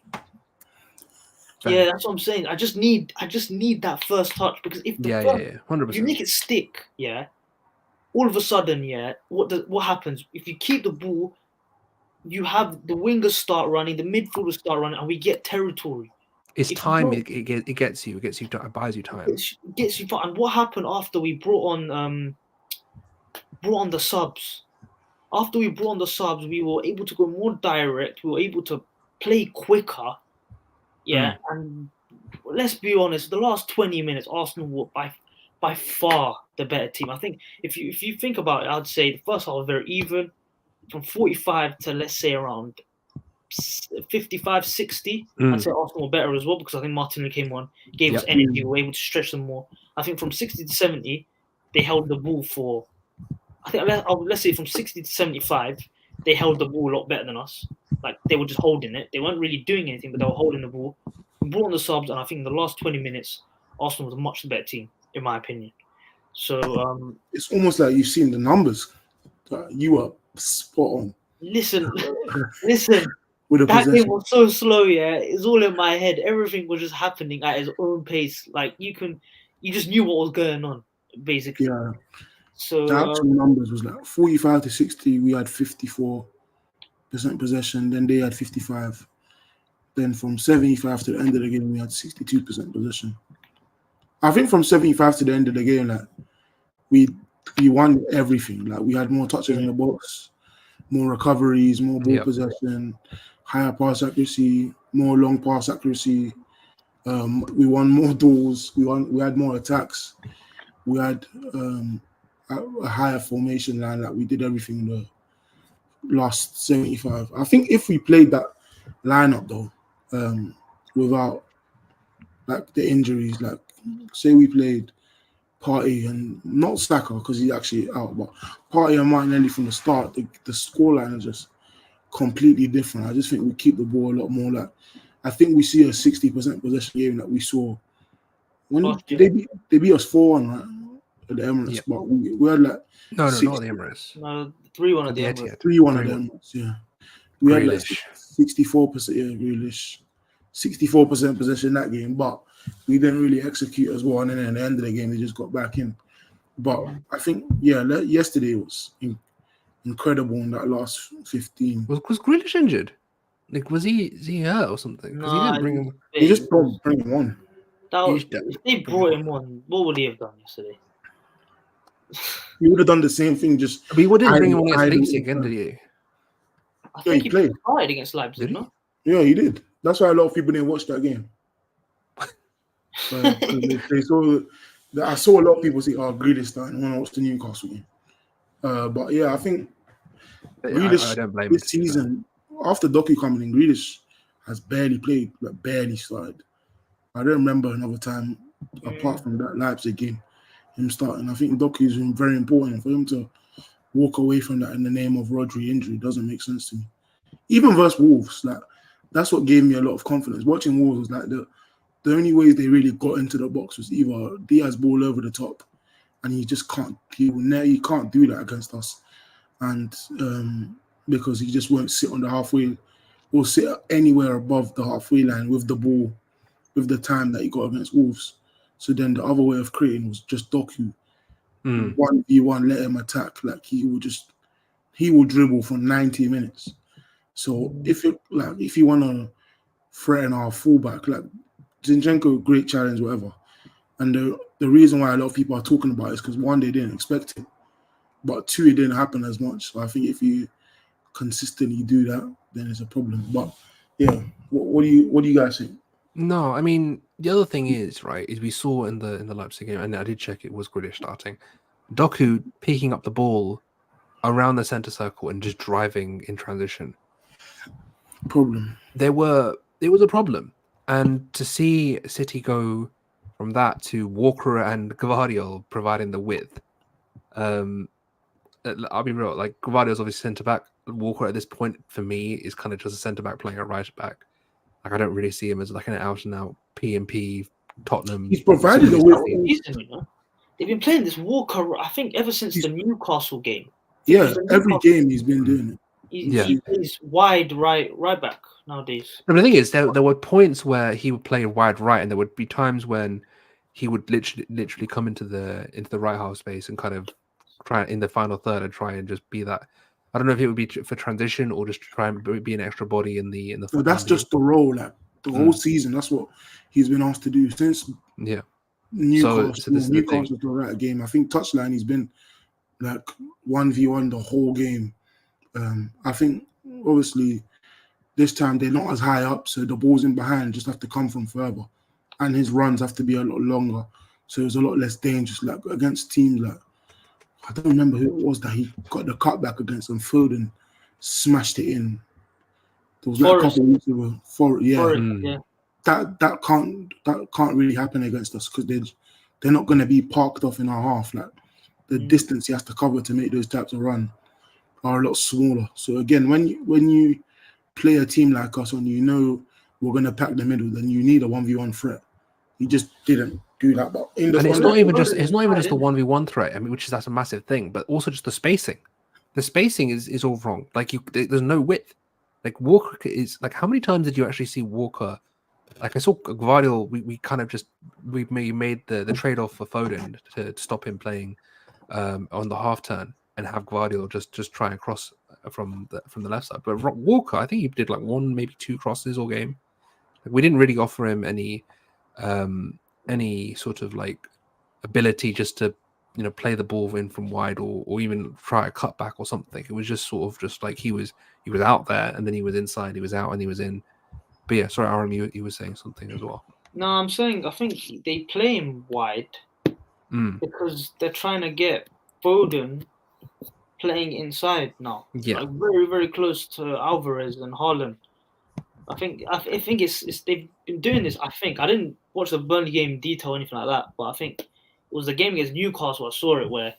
Yeah, that's what I'm saying. I just need that first touch, because if
100%,
you make it stick, yeah, all of a sudden, yeah, what happens if you keep the ball? You have the wingers start running, the midfielders start running, and we get territory.
It's time. It gets you. It buys you time.
It gets you. And what happened after we brought on the subs? After we brought on the subs, we were able to go more direct. We were able to play quicker. Yeah, and let's be honest, the last 20 minutes, Arsenal were by far the better team. I think if you think about it, I'd say the first half was very even. From 45 to, let's say, around 55, 60, I'd say Arsenal were better as well, because I think Martinelli came on, gave us energy, we were able to stretch them more. I think from 60 to 70, they held the ball for, I think, let's say from 60 to 75, they held the ball a lot better than us. Like, they were just holding it. They weren't really doing anything, but they were holding the ball. We brought on the subs, and I think in the last 20 minutes, Arsenal was a much better team, in my opinion. So
it's almost like you've seen the numbers. You are spot on.
Listen.
That
game was so slow, yeah. It's all in my head. Everything was just happening at its own pace. Like, you just knew what was going on, basically.
Yeah.
So
the actual numbers was like 45 to 60. We had 54% possession. Then they had 55. Then from 75 to the end of the game, we had 62% possession. I think from 75 to the end of the game, like we won everything. Like, we had more touches in the box, more recoveries, more ball possession, higher pass accuracy, more long pass accuracy. We won more duels. We had more attacks. We had a higher formation line. Like, we did everything in the last 75. I think if we played that lineup though, without like the injuries, like say we played Partey and not Saka because he's actually out, but Partey and Martinelli from the start, the scoreline is just completely different. I just think we keep the ball a lot more. Like, I think we see a 60% possession game that we saw when they beat us 4-1, right, at the Emirates.
Yep.
But we had like
not the Emirates.
No, 3-1 at the Emirates.
3-1 at the Emirates. Yeah, we had like 64%. Yeah, Grealish, 64% possession that game, but we didn't really execute as well. And then at the end of the game, they just got back in. But I think, yesterday was incredible in that last 15.
Was Grealish injured? Like, was he hurt or something? Because he didn't bring him.
He just don't bring him on.
If they brought him on, what would he have done yesterday?
He would have done the same thing. Just
but he wouldn't bring him on against Leipzig, did he?
I think he played against Leipzig, no?
Yeah, he did. That's why a lot of people didn't watch that game. I saw a lot of people say, "Oh, Grealish starting when I watched the Newcastle game." But yeah, I think Grealish this season, after Doku coming in, Grealish has barely played, like barely started. I don't remember another time apart from that Leipzig game him starting. I think Doku is very important for him to walk away from that in the name of Rodri injury. Doesn't make sense to me. Even versus Wolves, like that's what gave me a lot of confidence. Watching Wolves was like the only ways they really got into the box was either Diaz ball over the top, and he just can't. He can't do that against us, and because he just won't sit on the halfway or sit anywhere above the halfway line with the ball, with the time that he got against Wolves. So then the other way of creating was just Doku. 1v1, let him attack. Like he will dribble for 90 minutes. So if you want to threaten our fullback, like Zinchenko, great challenge, whatever. And the reason why a lot of people are talking about it is because one, they didn't expect it, but two, it didn't happen as much. So I think if you consistently do that, then it's a problem. But Yeah. What do you guys think?
No, I mean the other thing is right is we saw in the Leipzig game, and I did check it was Grealish starting. Doku picking up the ball around the center circle and just driving in transition.
Problem.
It was a problem, and to see City go from that to Walker and Gvardiol providing the width. I'll be real. Like Gvardiol's obviously centre back. Walker at this point for me is kind of just a centre back playing a right back. Like I don't really see him as like an out and out P Tottenham.
He's provided
somebody
the width.
starting.
Season, you know, they've been playing this Walker. I think ever since the Newcastle game.
Yeah, every game he's been doing it.
He plays wide right back nowadays.
But the thing is, there were points where he would play wide right, and there would be times when he would literally come into the right half space and kind of try in the final third and try and just be that. I don't know if it would be for transition or just try and be an extra body in the.
So that's just the role. Like the whole season, that's what he's been asked to do since.
Yeah.
Newcastle,
So this is
Newcastle the right game. I think touchline he's been like 1v1 the whole game. I think obviously this time they're not as high up, so the balls in behind just have to come from further, and his runs have to be a lot longer, so it's a lot less dangerous. Like against teams like I don't remember who it was that he got the cutback against, and Foden smashed it in. There was like a couple of weeks ago. Yeah. That can't really happen against us because they're not going to be parked off in our half. Like the distance he has to cover to make those types of run are a lot smaller. So again, when you play a team like us and you know we're going to pack the middle, then you need a 1v1 threat. He just didn't do that. But
it's not even just the 1v1 threat. I mean, that's a massive thing, but also just the spacing. The spacing is all wrong. Like there's no width. Like Walker is like, how many times did you actually see Walker? Like I saw Gvardiol, we kind of just we made the trade off for Foden to stop him playing on the half turn and have Gvardiol just try and cross from the left side. But Walker, I think he did like one, maybe two crosses all game. Like, we didn't really offer him any sort of like ability just to play the ball in from wide or even try a cutback or something. It was just sort of just like he was out there and then he was inside, he was out and he was in. But yeah, sorry, Aaron, you were saying something as well.
No, I'm saying I think they play him wide because they're trying to get Foden playing inside now.
Yeah,
like very, very close to Alvarez and Haaland. I think it's they've been doing this. I think I didn't watch the Burnley game in detail or anything like that, but I think it was the game against Newcastle. I saw it where it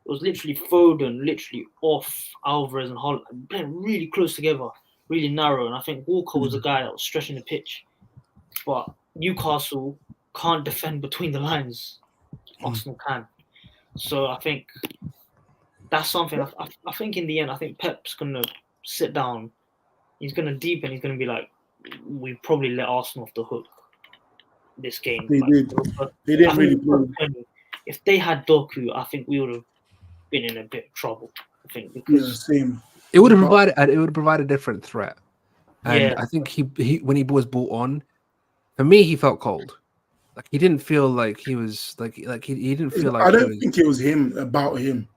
was literally Foden, literally off Alvarez and Haaland, playing really close together, really narrow. And I think Walker was the guy that was stretching the pitch, but Newcastle can't defend between the lines. Arsenal can. So I think that's something. I think in the end, I think Pep's gonna sit down. He's going to deepen. He's going to be like, we probably let Arsenal off the hook this game.
They did. They didn't really play.
If they had Doku, I think we would have been in a bit of trouble. I think because
same.
It would have provided a different threat. And I think he when he was brought on, for me he felt cold. Like he didn't feel like he was like he didn't feel like.
I don't think it was about him.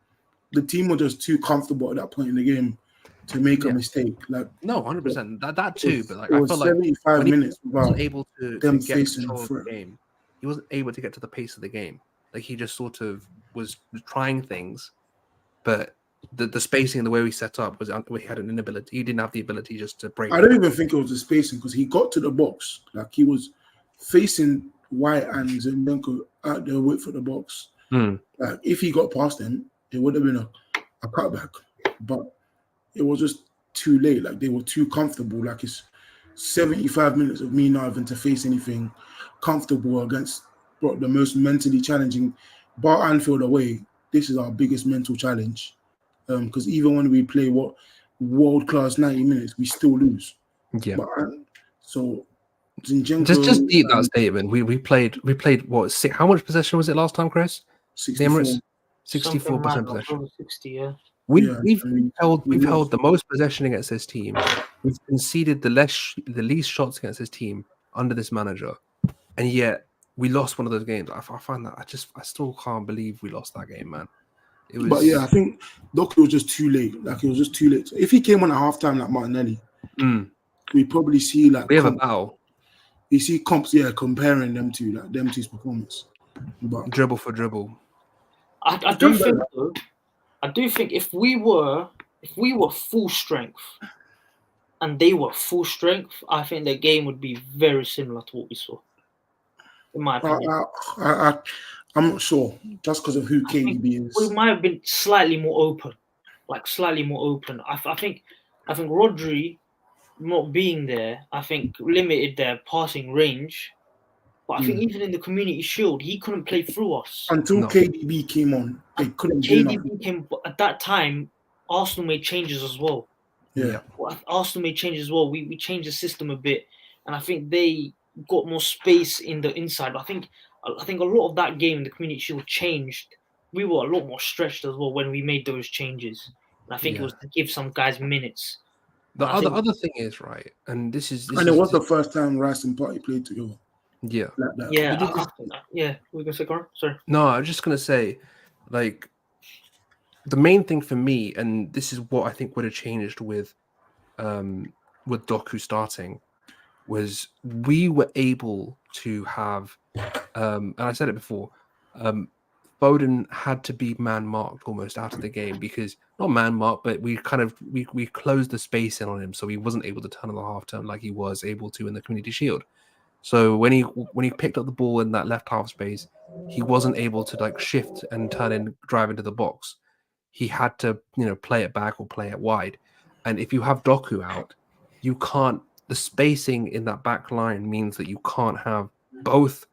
The team was just too comfortable at that point in the game to make a mistake. Like
no, 100%. That too, but like
it
I
was
felt
75
like
minutes
he wasn't able to get
facing
control of the game. He wasn't able to get to the pace of the game. Like he just sort of was trying things, but the spacing and the way we set up was he had an inability. He didn't have the ability just to break.
I don't even think it was the spacing because he got to the box. Like he was facing White and Zinchenko out there wait for the box. Like if he got past him, it would have been a cutback, but it was just too late. Like they were too comfortable. Like it's 75 minutes of me not having to face anything comfortable against the most mentally challenging. Bar Anfield away, this is our biggest mental challenge. Because even when we play world-class 90 minutes, we still lose.
Yeah.
So Zinchenko,
just eat that statement. We played what? How much possession was it last time, Chris?
64%.
64% possession.
60, yeah.
We've held the most possession against this team. We've conceded the least shots against this team under this manager, and yet we lost one of those games. I find that I still can't believe we lost that game, man. It was.
But yeah, I think Doku was just too late. Like it was just too late. If he came on at halftime like Martinelli, we probably see like
We have a battle,
you see comps, comparing them to like them two's performance. But
dribble for dribble.
I do think though. I do think if we were full strength and they were full strength, I think the game would be very similar to what we saw. In my opinion,
I'm not sure just because of who KDB is.
We might have been slightly more open, I think Rodri not being there, I think limited their passing range. But I think even in the Community Shield, he couldn't play through us
until KDB came on. They couldn't do nothing.
KDB came, but at that time, Arsenal made changes as well.
Yeah.
Arsenal made changes as well. We changed the system a bit, and I think they got more space in the inside. But I think a lot of that game, the Community Shield changed. We were a lot more stretched as well when we made those changes. And I think it was to give some guys minutes.
The other thing is, right, and this is
it was the first time Rice and Party played together.
Yeah.
Like that.
Yeah. We're gonna say, Connor? Sorry.
No, I was just gonna say, like, the main thing for me, and this is what I think would have changed with Doku starting, was we were able to have, and I said it before, Foden had to be man marked almost out of the game, because not man marked, but we kind of we closed the space in on him, so he wasn't able to turn on the half turn like he was able to in the Community Shield. So when he picked up the ball in that left half space, he wasn't able to like shift and turn and drive into the box. He had to, play it back or play it wide. And if you have Doku out, you can't. The spacing in that back line means that you can't have both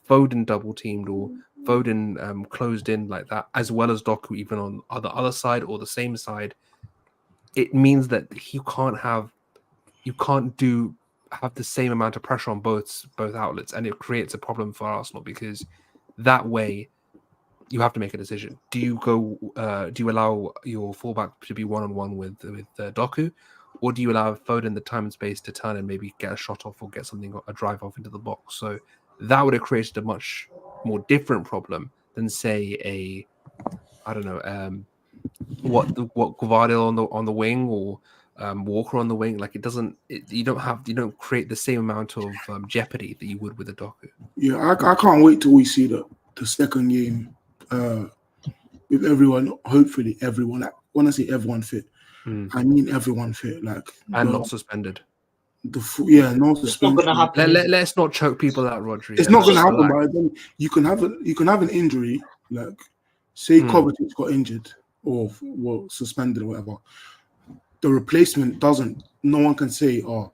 Foden double teamed or Foden closed in like that, as well as Doku even on the other side or the same side. It means that you can't have the same amount of pressure on both outlets, and it creates a problem for Arsenal, because that way you have to make a decision. Do you allow your fullback to be one-on-one with Doku, or do you allow Foden the time and space to turn and maybe get a shot off or get a drive off into the box? So that would have created a much more different problem than, say, what Gvardiol on the wing, or Walker on the wing. Like, you don't create the same amount of jeopardy that you would with a Doku.
Yeah, I can't wait till we see the second game with everyone. Hopefully, everyone. When I say everyone fit, I mean everyone fit. Like,
and not suspended.
No suspension.
It's not gonna happen.
Let's not choke people out, Rodri.
It's not gonna happen. But then you can have an injury. Like, say Kovacic got injured or suspended or whatever. The replacement doesn't. No one can say, "Oh,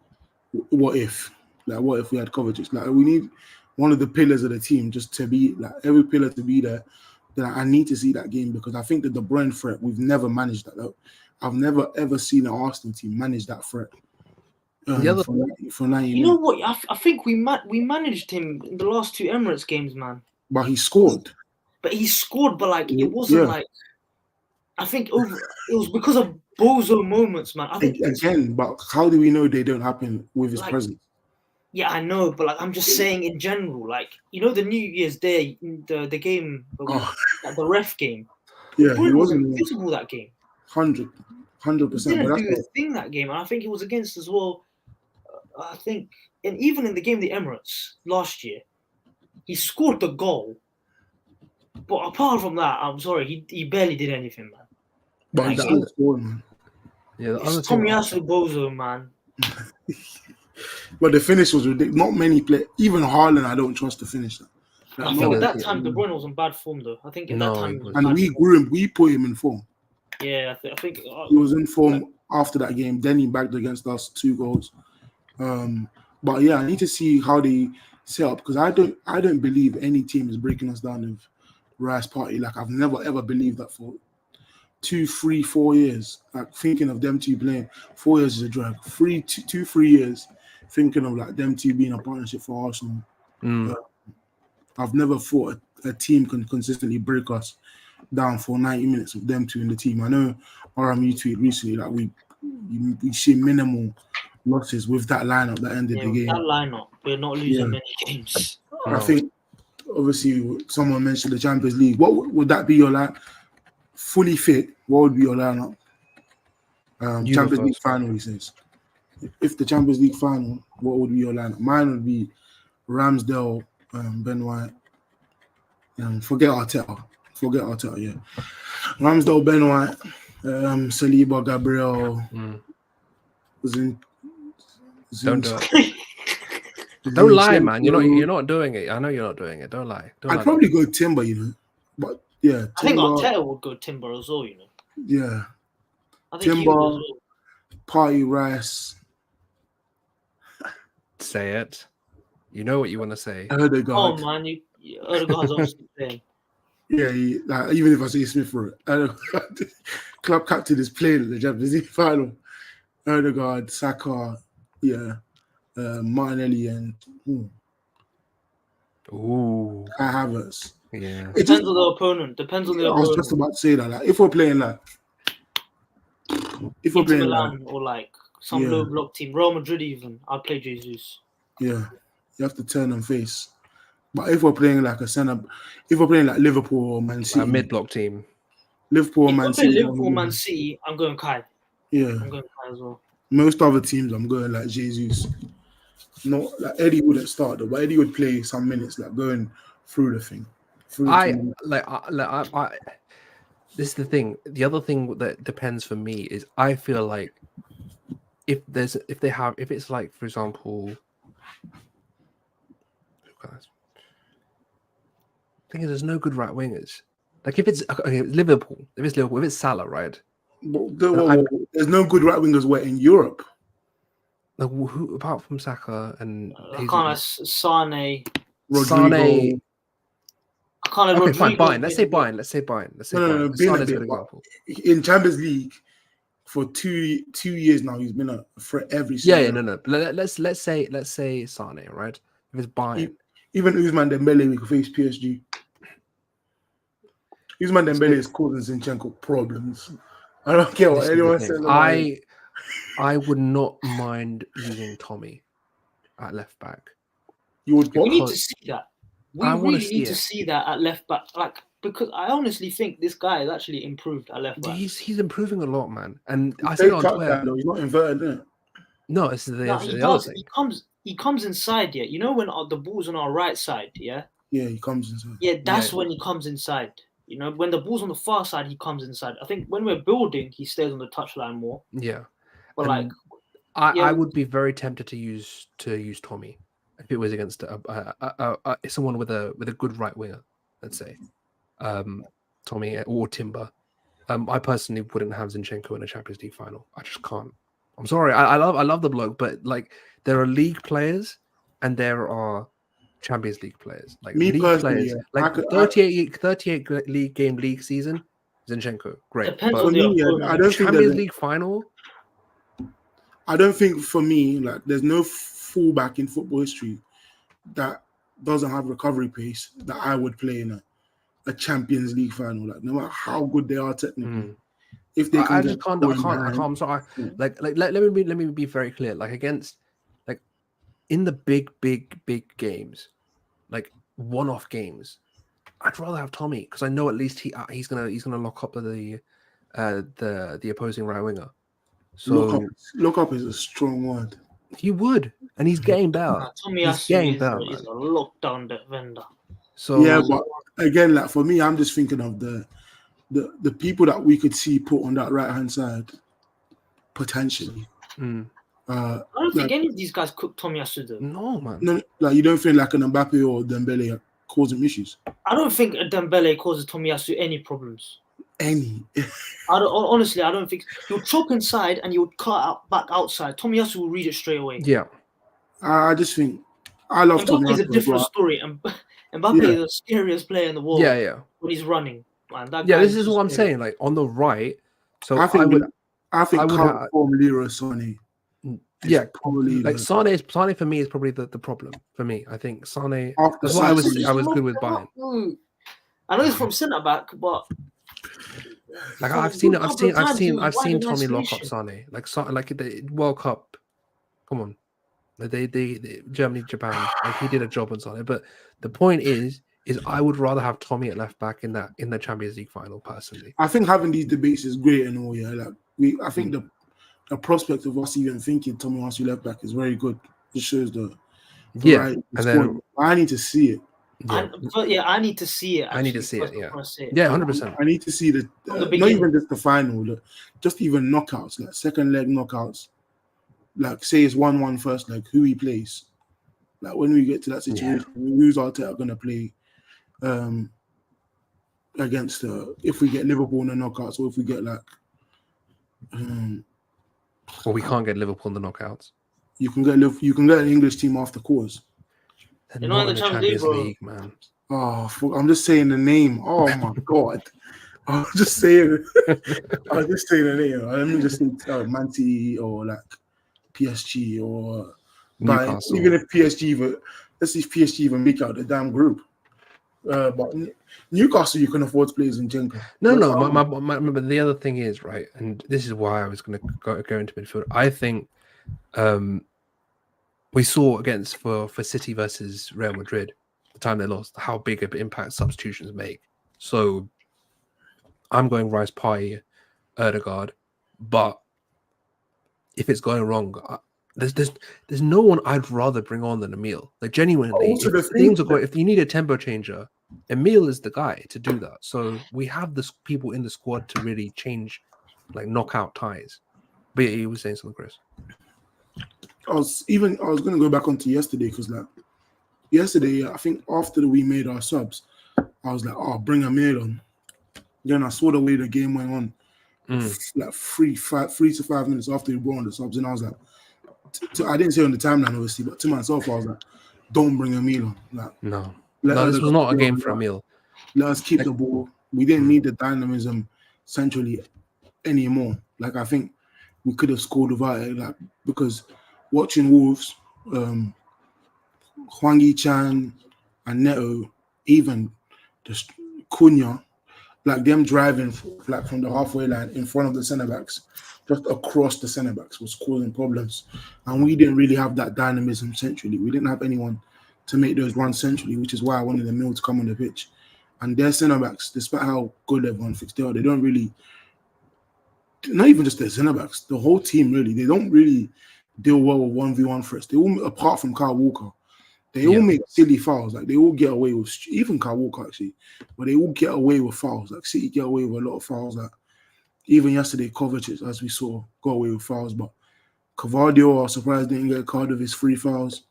what if?" Like, what if we had Kovacic? Like, we need one of the pillars of the team just to be like every pillar to be there. Then I need to see that game, because I think that the De Bruyne threat, we've never managed that. Though. I've never ever seen an Arsenal team manage that threat. For 90
you know what? I think we managed him in the last two Emirates games, man.
But he scored.
But like it wasn't like. I think it was because of bozo moments, man. I think
again, but how do we know they don't happen with his presence?
Yeah, I know, but like I'm just saying in general, like, the New Year's Day, the game, the ref game.
Yeah, he wasn't
invisible that game.
100%.
Didn't do a thing that game, and I think it was against as well. I think, and even in the game, the Emirates last year, he scored the goal. But apart from that, I'm sorry, he barely did anything, man.
But he still scored, man.
Yeah, the other
Tomiyasu Bozo, man.
But the finish was ridiculous. Not many players, even Haaland, I don't trust to finish that.
I think at that time, De Bruyne was in bad form, though. I think at that time,
we grew him. We put him in form.
Yeah, I think
he was in form after that game. Then he backed against us 2 goals. But yeah, I need to see how they set up, because I don't believe any team is breaking us down with Rice Party. Like, I've never ever believed that for 2, 3, 4 years. Like, thinking of them two playing 4 years is a drag. 3 years thinking of like them two being a partnership for Arsenal. I've never thought a team can consistently break us down for 90 minutes with them two in the team. I know RMU tweeted recently that we see minimal losses with that lineup that ended the game.
That lineup, we're not losing many games.
I think, obviously, someone mentioned the Champions League. What would that be your lineup? Fully fit, what would be your lineup? Champions League final, he says. if the Champions League final, what would be your lineup? Mine would be Ramsdale, Ben White, and forget Arteta. Yeah. Ramsdale, Ben White, Saliba, Gabriel,
Don't do it. Don't lie, man. You're not doing it. I know you're not doing it. Don't lie.
I'd probably go Timber, but yeah,
I think Arteta would go Timber as well,
Yeah,
I think
Timber,
he would as well.
Party Rice.
Say it. You know what you want to say.
Odegaard.
Oh man, Odegaard's obviously playing.
Yeah, even if I say Smith for it, club captain is playing in the Champions League final. Odegaard, Saka, Martinelli, and Kai Havertz.
Yeah,
depends on the opponent. I
was just about to say that. Like, if we're playing
Milan or like some low block team, Real Madrid even, I'd play Jesus.
Yeah, you have to turn and face. But if we're playing like a if we're playing like Liverpool or Man City,
a mid-block team,
Liverpool or Man City,
Man City, I'm going Kai.
Yeah,
I'm going Kai as well.
Most other teams, I'm going like Jesus. Not like Eddie wouldn't start though, but Eddie would play some minutes, like going through the thing.
This is the thing. The other thing that depends for me is I feel like if it's like, for example, thing is, there's no good right wingers. Like if it's Liverpool, if it's Salah, right?
There's no good right wingers where in Europe.
Like who apart from Saka and
Sane,
Rodrigo.
Okay, fine. Let's say Bayern.
No,
Sane's a good example.
In Champions League for 2 years now, he's been a threat every season.
No. Let's say Sane, right? If it's Bayern,
even Ousmane Dembele, we could face PSG. Ousmane Dembele is causing Zinchenko problems. I don't care what anyone says.
I would not mind using Tommy at left back.
You would.
We need to see that. We really need to see that at left back, because I honestly think this guy has actually improved at left back.
He's improving a lot, man. And I said on Twitter,
he's not inverted, is it?
No, it's the
other thing. He comes inside, yeah. You know when the ball's on our right side, yeah.
Yeah, he comes inside.
Yeah, that's when he comes inside. You know, when the ball's on the far side, he comes inside. I think when we're building, he stays on the touchline more.
Yeah,
but
I would be very tempted to use Tommy if it was against someone with a good right winger, let's say, Tommy or Timber. I personally wouldn't have Zinchenko in a Champions League final. I just can't. I'm sorry. I love the bloke, but like there are league players and there are Champions League players. Like
me
league
personally,
players, like 38 league season, Zinchenko, great.
Depends
but
on the
I don't think
Champions League final.
I don't think for me, like there's no fullback in football history that doesn't have recovery pace that I would play in a Champions League final. Like no matter how good they are technically, if they can, I can't.
I'm sorry. Like let me be very clear. Like against, like in the big games, like one-off games, I'd rather have Tommy because I know at least he's gonna lock up the opposing right winger. So
look up is a strong word.
He would, and he's getting better.
Tommy is a lockdown defender.
So yeah, but again, like for me, I'm just thinking of the people that we could see put on that right hand side potentially.
I don't think any of these guys cook Tomiyasu though.
No, man.
No, like you don't think like an Mbappe or Dembele causing issues?
I don't think a Dembele causes Tomiyasu any problems.
Any?
Honestly, I don't think he'll chop inside and he'll cut back outside. Tomiyasu will read it straight away.
Yeah,
I just think I love Tomiyasu.
Mbappe is a different story, and Mbappe is the scariest player in the world.
Yeah.
When he's running, man.
This is what I'm saying. Like on the right, so
I think current form Leroy Sané.
Yeah, probably like Sane for me is probably the problem for me. I think Sane. That's why I was good with Bayern.
I know he's from centre back, but
like I've seen Tommy lock up Sane. Like the World Cup. Come on, they Germany, Japan. Like he did a job on Sane. But the point is I would rather have Tommy at left back in the Champions League final personally.
I think having these debates is great and all. Yeah, like I think a prospect of us even thinking Tommy Tomiyasu left back is very good. It shows the
Yeah, and then
I need to see it.
I need to see it. Actually,
I need to see it. Yeah,
it.
Yeah, 100%.
I need to see the not even just the final, just even knockouts, like second leg knockouts. Like say it's 1-1 first leg, who he plays. Like when we get to that situation, who's Arteta gonna play against if we get Liverpool in the knockouts, or if we get like
well, we can't get Liverpool in the knockouts.
You can get an English team after quarters.
They're not in the Champions League, man.
Oh, I'm just saying the name. Oh my god. I'm just saying the name. Let me just say Man City or like PSG or
Newcastle.
Even if PSG, let's see if PSG even make out the damn group. But Newcastle, you can afford to play Zinchenko.
But the other thing is, right, and this is why I was going to go into midfield. I think we saw for City versus Real Madrid, the time they lost, how big of an impact substitutions make. So I'm going Rice, Party, Erdegaard, but if it's going wrong, there's no one I'd rather bring on than Emil. Like genuinely, if you need a tempo changer, Emil is the guy to do that. So we have the people in the squad to really change, like knockout ties. But yeah, you were saying something, Chris.
I was going to go back onto yesterday because like yesterday, I think after we made our subs, I was like, oh, bring Emil on. Then I saw the way the game went on, like 3 to 5 minutes after we brought on the subs, and I was like, I didn't say on the timeline obviously, but to myself I was like, don't bring Emil on. Like,
no, this was not a game for Emil.
Let us keep the ball. We didn't need the dynamism centrally anymore. Like I think we could have scored without it. Like because watching Wolves, Hwang Chan and Neto, even just Cunha, like them driving like from the halfway line in front of the centre backs, just across the centre backs was causing problems, and we didn't really have that dynamism centrally. We didn't have anyone to make those runs centrally, which is why I wanted Emil to come on the pitch. And their centre backs, despite how good everyone thinks they are, they don't really. Not even just their centre backs, the whole team really. They don't really deal well with 1v1 threats. They all, apart from Kyle Walker. They all make silly fouls. Like they all get away with, even Kyle Walker actually, but they all get away with fouls. Like City get away with a lot of fouls. Like even yesterday, Kovacic, as we saw, got away with fouls. But Cavadio, I was surprised didn't get a card of his 3 fouls.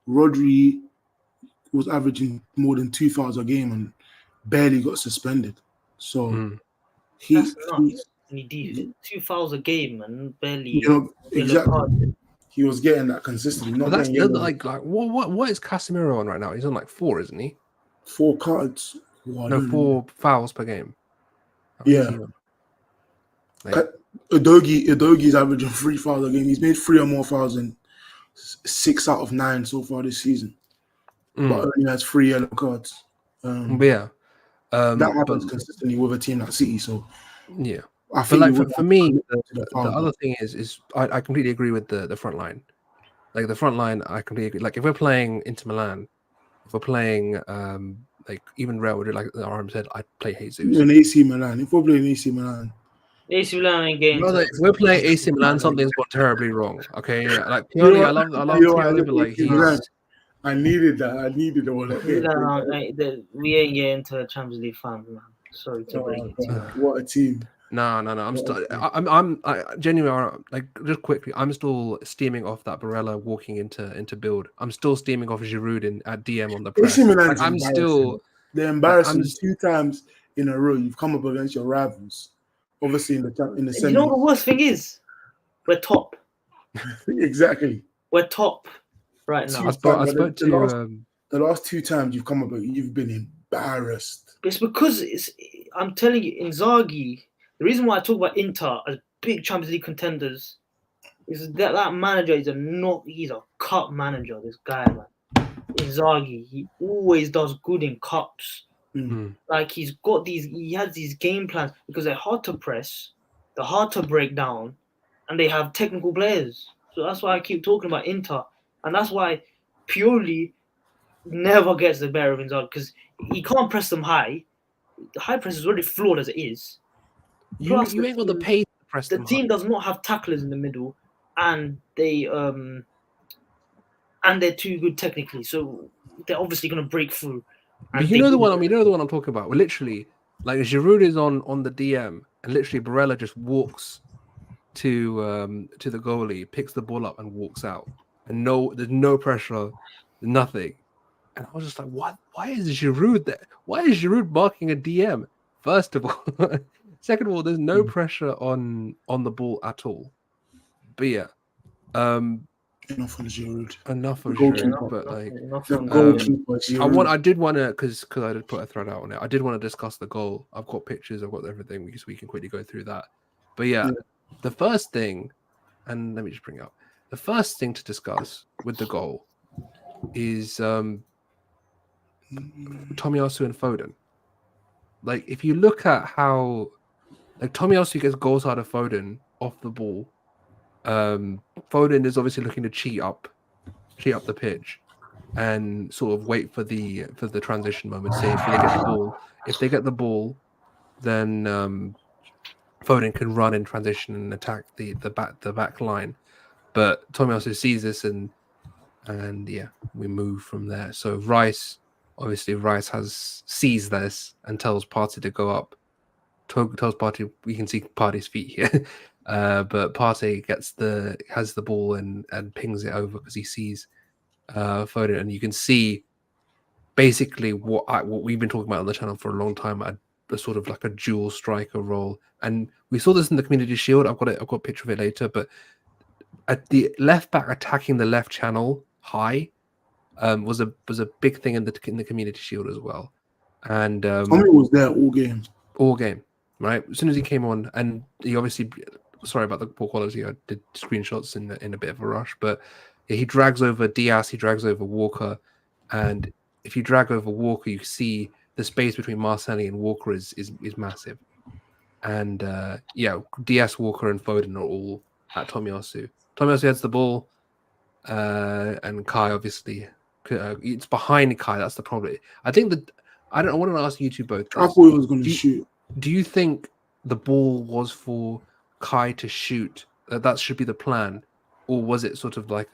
Rodri was averaging more than 2 fouls a game and barely got suspended. So he
did 2 fouls a game and barely.
You know exactly. He was getting that consistently.
Not that's like what is Casemiro on right now? He's on like 4, isn't he?
4 cards.
No, 4 fouls per game.
Yeah. Like, Udogi's averaging 3 fouls a game. He's made 3 or more fouls in 6 out of 9 so far this season. But only has 3 yellow cards.
That
happens consistently with a team like City. So
yeah.
I think
but like for me, the other thing is I completely agree with the front line. Like the front line, I completely agree. Like if we're playing Inter Milan, if we're playing like even Real Madrid, like RM said, I'd play Jesus.
An AC Milan. If we're playing AC Milan.
AC Milan ain't getting.
If we're playing AC Milan, something's gone terribly wrong. Okay, like Pioli, I love Pioli, but like he's.
I needed that. I needed all
that. We ain't getting to the Champions League final, man. Sorry to break it.
What a team.
No. I'm genuinely like just quickly. I'm still steaming off that Barella walking into build. I'm still steaming off Giroud at DM on the press.
Like, I'm still. They're embarrassing 2 times in a row. You've come up against your rivals. Obviously in the semi.
You know what the worst thing is? We're top.
Exactly.
We're top right now.
I spoke to
the last 2 times you've come up, you've been embarrassed.
It's because I'm telling you, Inzaghi. The reason why I talk about Inter as big Champions League contenders is that manager he's a cup manager. This guy, man, Inzaghi, he always does good in cups. Like he has these game plans because they're hard to press, they're hard to break down, and they have technical players. So that's why I keep talking about Inter, and that's why Pioli never gets the better of Inzaghi because he can't press them high. The high press is already flawed as it is.
You ain't got the pace to press
the
them
team does not have tacklers in the middle, and they're too good technically, so they're obviously going to break through.
But you know the one. I mean, you know the one I'm talking about. We're literally like Giroud is on the DM, and literally Barella just walks to the goalie, picks the ball up, and walks out, and there's no pressure, nothing. And I was just like, what? Why is Giroud there? Why is Giroud marking a DM? First of all, second of all, there's no pressure on the ball at all. But yeah,
enough on Giroud.
enough of
Goalkeeper.
Giroud. But like,
The goalkeeper, Giroud.
I did want to because I did put a thread out on it. I did want to discuss the goal. I've got pictures. I've got everything because we can quickly go through that. But yeah, the first thing, and let me just bring it up. The first thing to discuss with the goal is Tomiyasu and Foden. Like, if you look at how, like, Tomiyasu gets goals out of Foden off the ball. Foden is obviously looking to cheat up the pitch and sort of wait for the transition moment. Say if they get the ball, then Foden can run in transition and attack the back line. But Tomiyasu sees this and yeah, we move from there. So Rice sees this and tells Partey to go up. Tells Partey, we can see Partey's feet here. But Partey has the ball and pings it over because he sees Foden, and you can see basically what we've been talking about on the channel for a long time, a sort of like a dual striker role. And we saw this in the Community Shield. I've got a picture of it later, but at the left back attacking the left channel high was a big thing in the Community Shield as well. And
Tommy was there all game.
Right? As soon as he came on, and he obviously, sorry about the poor quality, I did screenshots in a bit of a rush, but yeah, he drags over Diaz, he drags over Walker, and if you drag over Walker, you see the space between Marcelli and Walker is massive. And yeah, Diaz, Walker, and Foden are all at Tomiyasu. Tomiyasu has the ball, and Kai obviously it's behind Kai. That's the problem. I think that I want to ask you two both.
I thought he was going to shoot.
Do you think the ball was for Kai to shoot? That should be the plan, or was it sort of like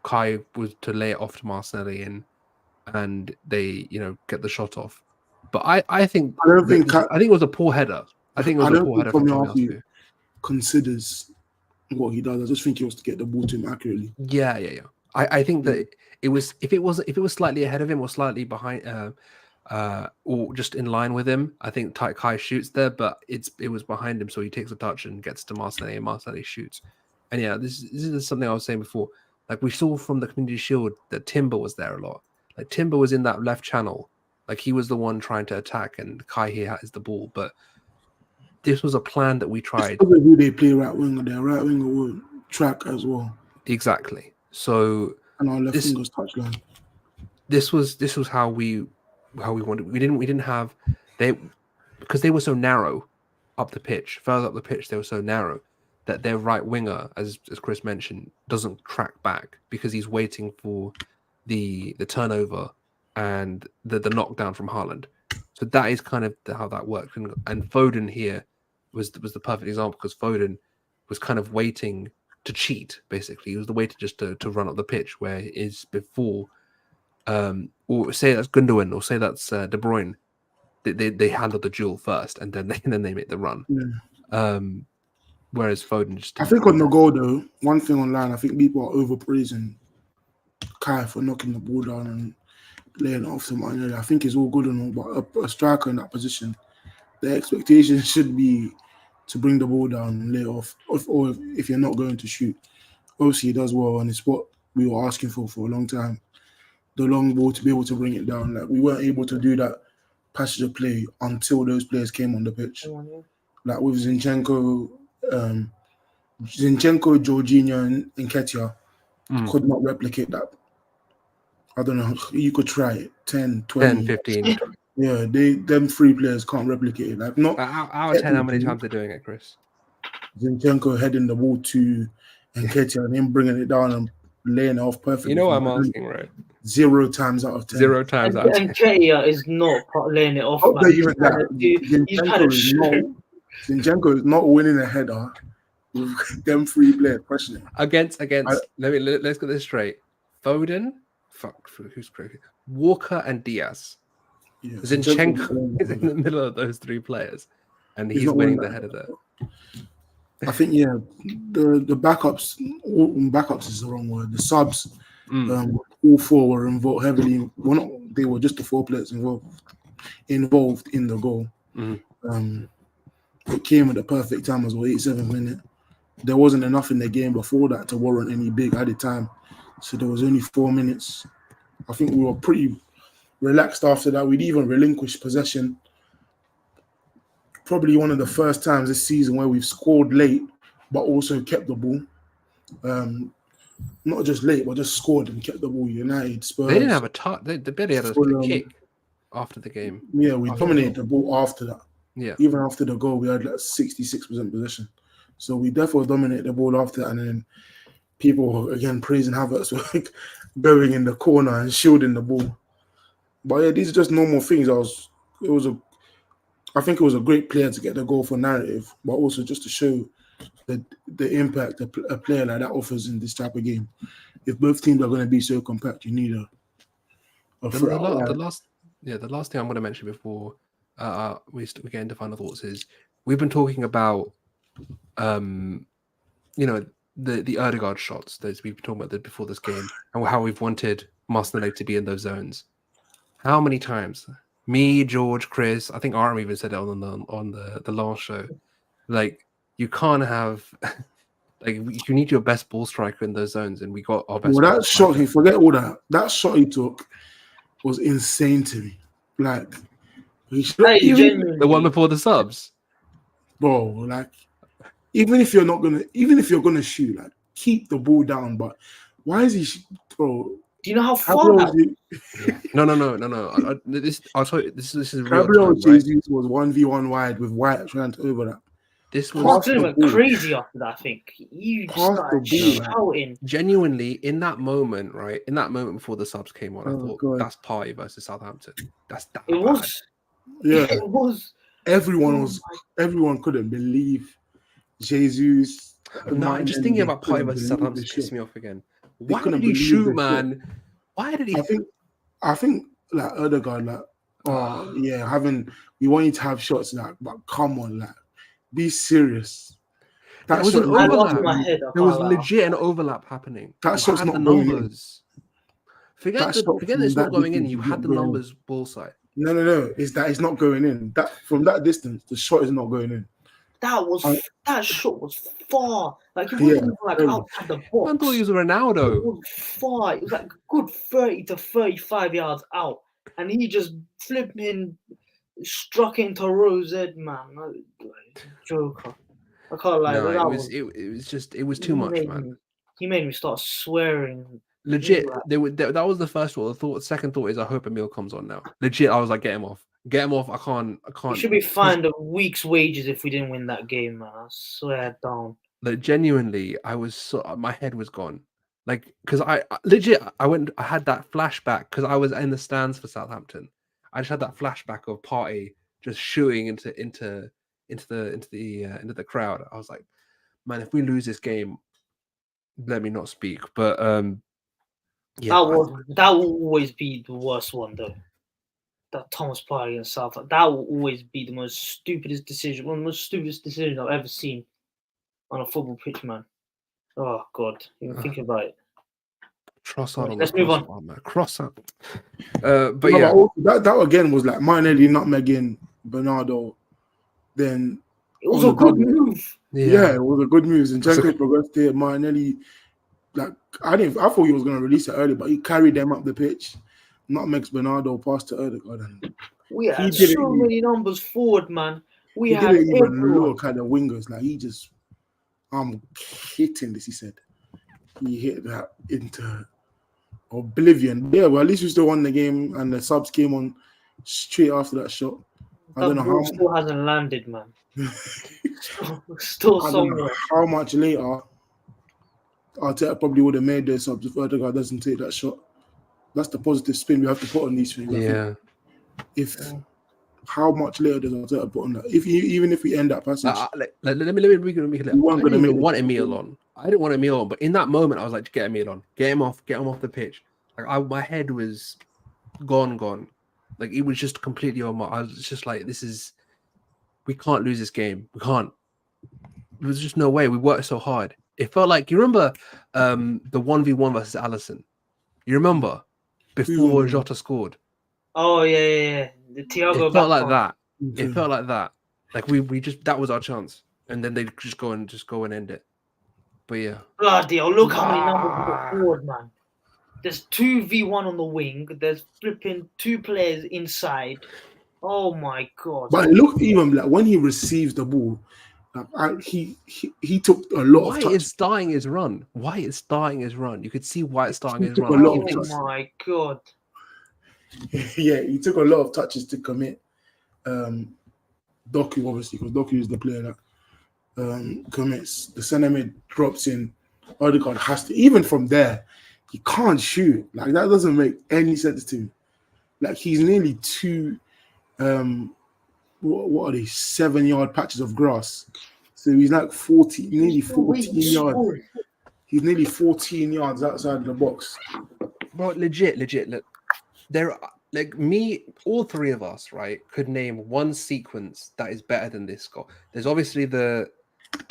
Kai was to lay it off to Marcelli and they get the shot off? But I think I think it was a poor header. I think it was a poor header from Tomiyasu.
Considers what he does. I just think he was to get the ball to him accurately.
Yeah. I think that it was if it was slightly ahead of him or slightly behind. Or just in line with him, I think Kai shoots there, but it was behind him, so he takes a touch and gets to Marcelli, and Marcelli shoots. And yeah, this is something I was saying before. Like, we saw from the Community Shield that Timber was there a lot. Like, Timber was in that left channel, like he was the one trying to attack, and Kai here has the ball. But this was a plan that we tried.
Who they play right winger, their right winger will track as well.
Exactly. So
and our left winger's touchline.
This was how we wanted. We didn't have because they were so narrow up the pitch, further up the pitch, they were so narrow that their right winger, as Chris mentioned, doesn't track back because he's waiting for the turnover and the knockdown from Haaland. So that is kind of how that worked. And Foden here was the perfect example, because Foden was kind of waiting to cheat, basically. He was the way to run up the pitch, where it is before or say that's Gundogan, or say that's De Bruyne. They handle the duel first, and then they make the run.
Yeah.
Whereas Foden just...
I think on the goal, though, one thing online, I think people are overpraising Kai for knocking the ball down and laying it off to Martinelli. I think it's all good and all, but a striker in that position, the expectation should be to bring the ball down and lay it off, or if you're not going to shoot. Obviously, he does well, and it's what we were asking for a long time. The long ball, to be able to bring it down. Like, we weren't able to do that passage of play until those players came on the pitch. Like with Zinchenko, Jorginho, and Nketiah could not replicate that. I don't know. You could try it. 10, 20.
10, 15.
Yeah, them three players can't replicate it. Like, not
out of 10, how many times they're doing it, Chris?
Zinchenko heading the ball to Nketiah and him bringing it down and laying it off perfectly.
You know what I'm asking, right?
0 times out of 10.
0 times out of 10.
Nketiah is not laying it off.
He's had a Zinchenko is not winning a header with them 3 players questioning.
Let's get this straight. Foden, who's crazy? Walker and Diaz.
Yeah,
Zinchenko is in the middle of those 3 players, and he's
not
winning
winning
the header there.
I think the backups is the wrong word. The subs, all 4 were involved heavily. They were just the 4 players involved in the goal. It came at the perfect time as well, 87th minute. There wasn't enough in the game before that to warrant any big added time, so there was only 4 minutes. I think we were pretty relaxed after that. We'd even relinquished possession. Probably one of the first times this season where we've scored late, but also kept the ball. Not just late, but just scored and kept the ball. United, Spurs.
They didn't have a touch. They barely had a kick after the game.
Yeah, we dominated the ball after that.
Yeah.
Even after the goal, we had like 66% possession. So we definitely dominated the ball after that. And then people, again, praising Havertz, like going in the corner and shielding the ball. But yeah, these are just normal things. I think it was a great player to get the goal for narrative, but also just to show the impact a player like that offers in this type of game. If both teams are going to be so compact, you need
the last thing I'm going to mention before we get into final thoughts is we've been talking about the Ødegaard shots that we've been talking about before this game and how we've wanted Martinelli to be in those zones. How many times? Me, George, Chris, I think Aram even said it on the last show. Like, you can't have like, you need your best ball striker in those zones, and we got our best.
Well, that shot, he forget all that. That shot he took was insane to me. Like,
the one before the subs,
bro. Like, even if you're gonna shoot, like, keep the ball down. But why is he, bro?
Do you know how far that?
No. I'll tell you. This is real
Gabriel
time, right?
Jesus was 1v1 wide with White trying to overlap.
This was went crazy after that. I think you started shouting.
Genuinely, in that moment, right? In that moment before the subs came on, I thought that's Party versus Southampton. That's that.
It was.
Yeah,
it was.
Everyone couldn't believe Jesus.
No, just thinking about Party versus Southampton pissed me off again. Why did he shoot, man? Why did he?
I think like Ødegaard, like, we want you to have shots, like, but come on, like, be serious.
That was an overlap. There was legit an overlap happening.
That shot's not
the
going
numbers. Forget it's not going in. You had the numbers ball side.
No. It's not going in. That from that distance, the shot is not going in.
That shot was far. Like, it wasn't even like outside the box.
I thought he was Ronaldo.
It was far. It was like good 30 to 35 yards out, and he just flipping struck into Rosette, man. Joker. I can't lie.
No, it was too much, man.
He made me start swearing.
Legit, that was the first thought. Second thought is I hope Emil comes on now. Legit, I was like, get him off. I can't.
He should be fined a week's wages if we didn't win that game, man. I swear down.
Like, genuinely, my head was gone. Like, because I had that flashback because I was in the stands for Southampton. I just had that flashback of Party just shooting into the crowd. I was like, man, if we lose this game, let me not speak. But
that will always be the worst one, though. That Thomas Partey against Southampton, that will always be one of the most stupidest decisions I've ever seen on a football pitch, man. Oh God, even think about it. Let's move on.
Cross-out.
But yeah, that again was like Martinelli nutmegging Bernardo. Then
it was a good move.
Yeah, it was a good move. Zinchenko progressed there. Martinelli, like, I thought he was going to release it early, but he carried them up the pitch. Nutmegs Bernardo, passed to Ødegaard.
We had so many numbers forward, man. He
didn't even look at the wingers. Like, he just, I'm hitting this, he said. He hit that into oblivion. Yeah, well, at least we still won the game, and the subs came on straight after that shot. I don't know how
still hasn't landed, man. still somewhere.
How much later Arteta probably would have made their subs if Ødegaard doesn't take that shot. That's the positive spin we have to put on these things.
Yeah.
If how much later does Arteta put on that? Even if we end that passage,
let me make it clear.
we weren't
I
gonna
didn't
make
even
the
want Emil on. I didn't want Emil on, but in that moment, I was like, get Emil on, get him off the pitch. Like my head was gone. Like it was just completely on my. I was just like, we can't lose this game. We can't. There was just no way. We worked so hard. It felt like, you remember the 1v1 versus Allison? You remember before Jota scored?
Oh yeah. The Thiago.
It felt like that.
Okay.
It felt like that. Like we just, that was our chance, and then they just go and end it. But yeah.
Bloody hell, look how many numbers we got forward, man. There's 2v1 on the wing. There's flipping 2 players inside. Oh my god.
But look, even like when he receives the ball, like, he took a lot of touches.
Wyatt is starting his run. You could see Wyatt starting his
took
run.
a lot of
Oh
touches.
my god.
Yeah, he took a lot of touches to commit. Doku, obviously, because Doku is the player that commits. The centre mid drops in. Odegaard has to, even from there, he can't shoot. Like, that doesn't make any sense to me. Like, he's nearly 2 what are they, 7-yard patches of grass. So he's like nearly 14 yards. He's nearly 14 yards outside the box.
Bro, legit. Look, there are, like, all 3 of us, right, could name one sequence that is better than this goal. There's obviously the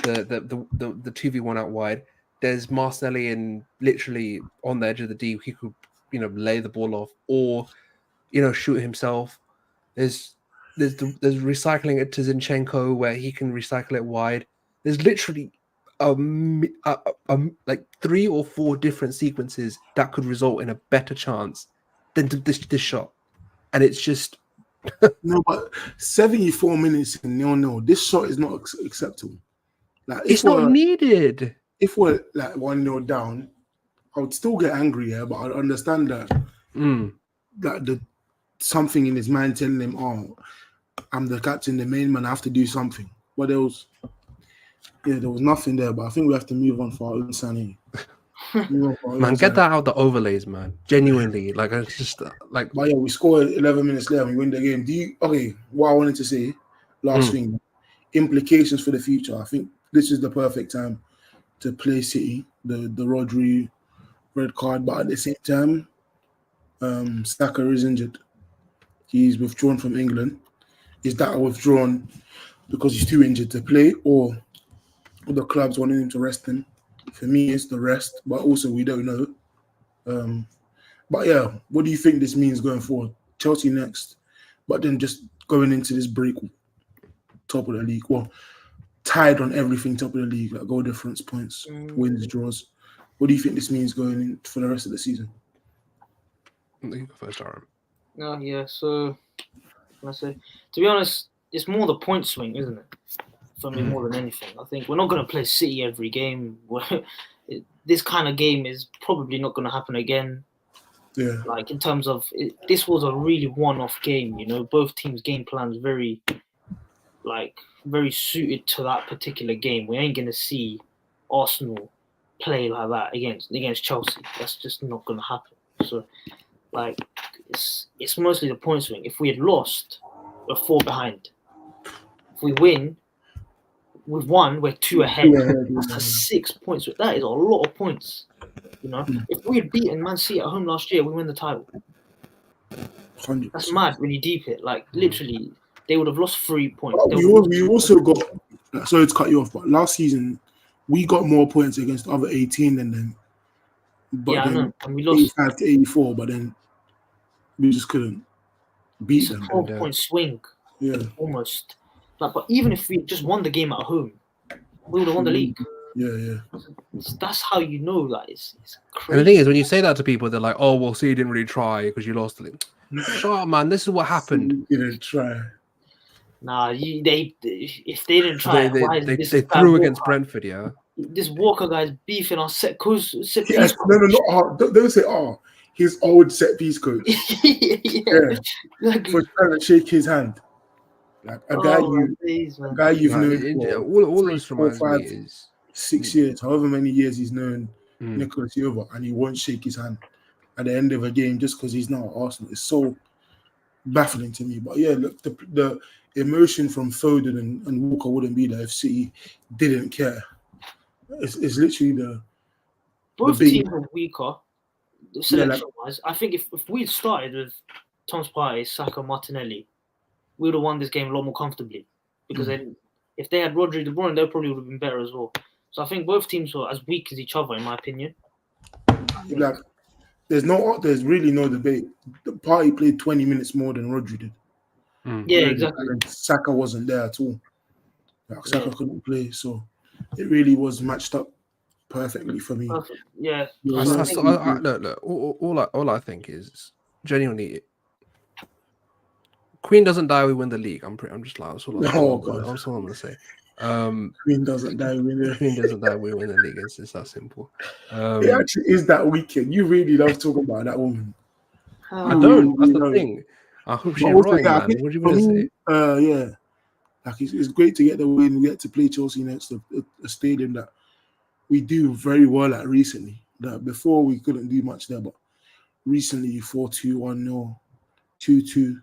2v1 out wide. There's Martinelli in literally on the edge of the D. He could, lay the ball off or, shoot himself. There's recycling it to Zinchenko where he can recycle it wide. There's literally like 3 or 4 different sequences that could result in a better chance than this shot, and it's just
no. But 74 minutes in 0-0, this shot is not acceptable. Like,
it's not needed.
If we're like 1-0 down, I would still get angry, but I understand that that something in his mind telling him, "Oh, I'm the captain, the main man, I have to do something." But there was nothing there. But I think we have to move on for our own sanity.
Man, get that out the overlays, man. Genuinely, like, it's just like.
But yeah, we scored 11 minutes later and we win the game. What I wanted to say, last thing, implications for the future. I think this is the perfect time to play City, the Rodri red card. But at the same time, Saka is injured. He's withdrawn from England. Is that withdrawn because he's too injured to play, or the club's wanting him to rest him? For me, it's the rest, but also we don't know. But yeah, what do you think this means going forward? Chelsea next, but then just going into this break, top of the league. Well, tied on everything, top of the league, like goal difference, points, wins, draws. What do you think this means going in for the rest of the season?
You go first, Aaron.
No, yeah. So, I say, to be honest, it's more the point swing, isn't it? For me, more than anything, I think we're not going to play City every game. This kind of game is probably not going to happen again.
Yeah.
Like, in terms of this was a really one-off game. Both teams' game plans very suited to that particular game. We ain't going to see Arsenal play like that against Chelsea. That's just not going to happen. So, like, it's mostly the point swing. If we had lost, we're 4 behind. If we win, we've won, we're 2 ahead. That's 6 points. That is a lot of points. If we had beaten Man City at home last year, we win the title.
100%.
That's mad when you deep it. Like, literally, they would have lost 3 points.
We also got, sorry to cut you off, but last season we got more points against other 18 than them. But
I know. And we lost
85 to 84, but then we just couldn't beat them.
It's a 12-point swing.
Yeah.
Almost. But even if we just won the game at home, we would have won the league.
Yeah.
That's how you know that it's crazy.
And the thing is, when you say that to people, they're like, "Oh, well, see, you didn't really try because you lost the league." Shut up, man. This is what happened.
You didn't try.
Nah, if they didn't try,
they threw against Brentford, yeah.
This Walker guy's beefing our set piece.
Yes, no. Don't say his old set piece coach.
yeah.
For trying to shake his hand. Like a guy you've known
all this reminds me is
6 years, however many years he's known Nicolas Silva, and he won't shake his hand at the end of a game just because he's not at Arsenal. It's so baffling to me. But yeah, look, the emotion from Foden and Walker wouldn't be there if City didn't care. It's literally the
Both
big
teams are weaker selection-wise. I think if we'd started with Thomas Partey, Saka, Martinelli, we would have won this game a lot more comfortably. Because if they had Rodri, De Bruyne, they probably would have been better as well. So I think both teams were as weak as each other, in my opinion.
like there's really no debate. The Party played 20 minutes more than Rodri did.
Yeah, exactly.
And Saka wasn't there at all. Like, Saka couldn't play, so it really was matched up perfectly for me.
Perfect. Yeah.
Look. All I think is genuinely, Queen doesn't die, we win the league. I'm just like, that's all I'm gonna say.
Queen doesn't die, we win.
Queen doesn't die, we win the league. It's just that simple.
It actually is that weekend. You really love talking about that woman.
I don't. That's the thing. I hope she's wrong, man. What do you want to say?
Yeah, like it's great to get the win. We get to play Chelsea next to a stadium that we do very well at recently. That before we couldn't do much there, but recently 4-2, 1-0,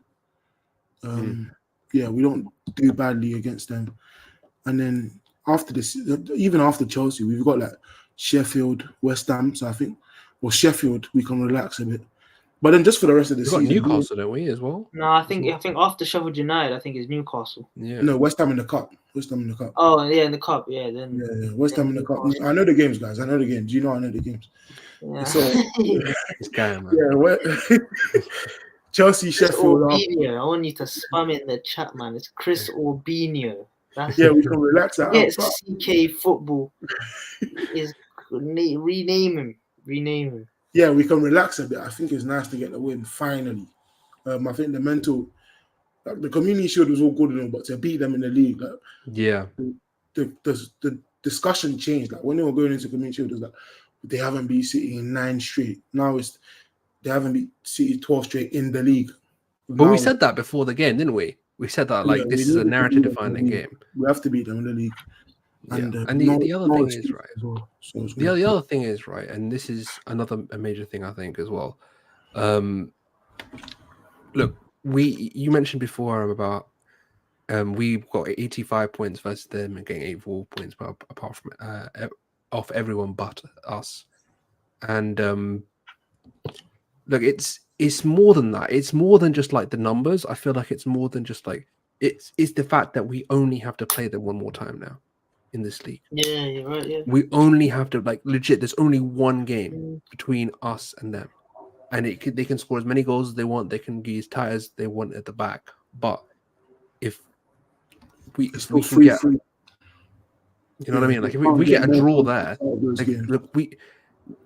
2-2. Yeah, we don't do badly against them. And then after this, even after Chelsea, we've got like Sheffield, West Ham. So I think, Sheffield, we can relax a bit. But then just for the rest of the season,
we've got Newcastle, don't we, as well?
No, I think after Sheffield United, I think it's Newcastle.
Yeah.
No, West Ham in the cup. West Ham in the cup.
Oh yeah, in the cup. Yeah, then.
Yeah, West Ham in the cup. I know the games, guys. I know the games. You know, I know the games.
Yeah.
So
This guy, man.
Yeah, Chelsea, Sheffield.
Orbinio. I want you to spam it in the chat, man. It's Chris Orbinio.
We can relax that.
Yes, CK Football is rename him.
Yeah, we can relax a bit. I think it's nice to get the win finally. I think the mental, the Community Shield was all good and all, but to beat them in the league, the discussion changed. Like when they were going into Community Shield, it was like they haven't beat City in 9 straight. Now they haven't beat City 12 straight in the league.
But we said that before the game, didn't we? We said that this is a narrative-defining game.
We have to beat them in the league. And,
the other thing is right.
Well, so
the other thing is right, and this is a major thing I think as well. Look, you mentioned before about we've got 85 points versus them and getting 84 points, apart from off everyone but us. And look, it's more than that. It's more than just like the numbers. I feel like it's more than just like it's the fact that we only have to play them one more time now in this league.
Yeah, you're right. Yeah,
we only have to legit. There's only one game between us and them, and they can score as many goals as they want. They can get as tight as they want at the back. But if we can get, you know what I mean? Like if we get a draw there, look,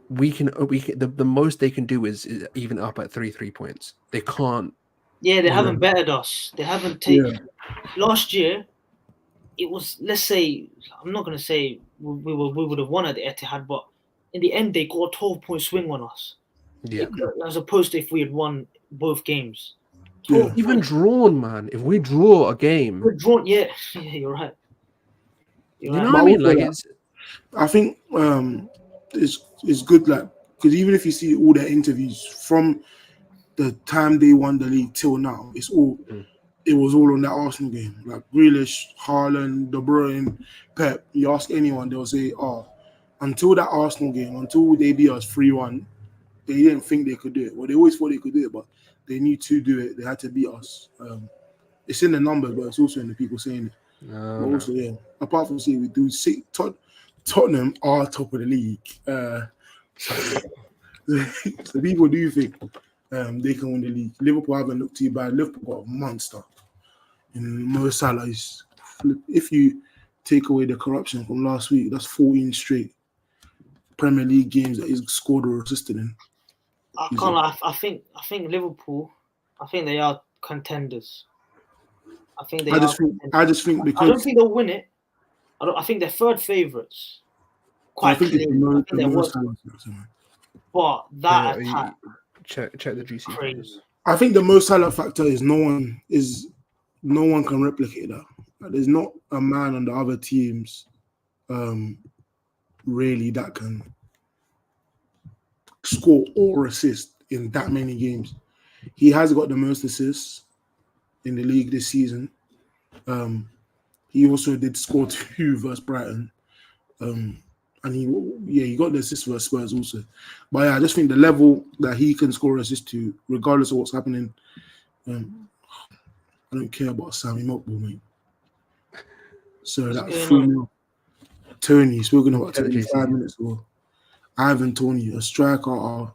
we can the most they can do is even up at 3 points. They can't.
Yeah, they haven't bettered us. They haven't taken. Last year, it was, let's say, I'm not going to say we would have won at the Etihad, but in the end, they got a 12-point swing on us.
Yeah.
As opposed to if we had won both games.
Even drawn, man. If we draw a game.
We're drawn, yeah, you're right.
You know what I mean? Like
I think it's good, like, because even if you see all their interviews from the time they won the league till now, it's all. It was all on that Arsenal game. Like Grealish, Haaland, De Bruyne, Pep. You ask anyone, they'll say, until that Arsenal game, until they beat us 3-1, they didn't think they could do it. Well, they always thought they could do it, but they need to do it. They had to beat us. It's in the numbers, but it's also in the people saying it. But also, yeah, apart from saying we do see Tottenham are top of the league. So people do think they can win the league. Liverpool haven't looked too bad. Liverpool got a monster. And Mo Salah is, if you take away the corruption from last week, that's 14 straight Premier League games that he's scored or assisted in.
I can't lie. I think Liverpool, I think they are contenders. I
just think because
I don't think they'll win it. I think they're third favourites. Quite clearly. But that attack.
Check the GC.
Crazy.
I think the Mo Salah factor is no one can replicate that. There's not a man on the other teams really that can score or assist in that many games. He has got the most assists. in the league this season. He also did score 2 versus Brighton. And he got the assist for Spurs also. But yeah, I just think the level that he can score assists to, regardless of what's happening, I don't care about Sammy Mockball, mate. So
What's
that
going on?
Tony, spoken about
Tony,
25 minutes ago. Ivan Tony, a striker,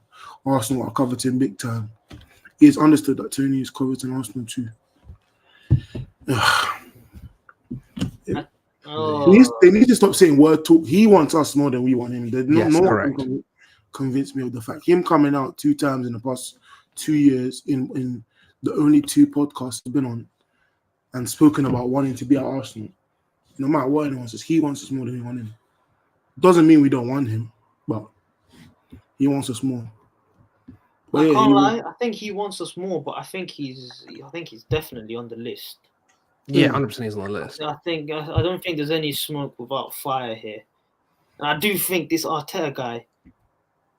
Arsenal are coveting big time. It's understood that Tony is coveting Arsenal too. They need to stop saying word talk. He wants us more than we want him. No one can convince me of the fact. Him coming out 2 times in the past 2 years in the only 2 podcasts he's been on and spoken about wanting to be at Arsenal. No matter what anyone says, he wants us more than we want him. Doesn't mean we don't want him, but he wants us more.
But I can't lie. I think he wants us more, but I think he's definitely on the list.
Yeah, 100% he's on the list.
I don't think there's any smoke without fire here. And I do think this Arteta guy.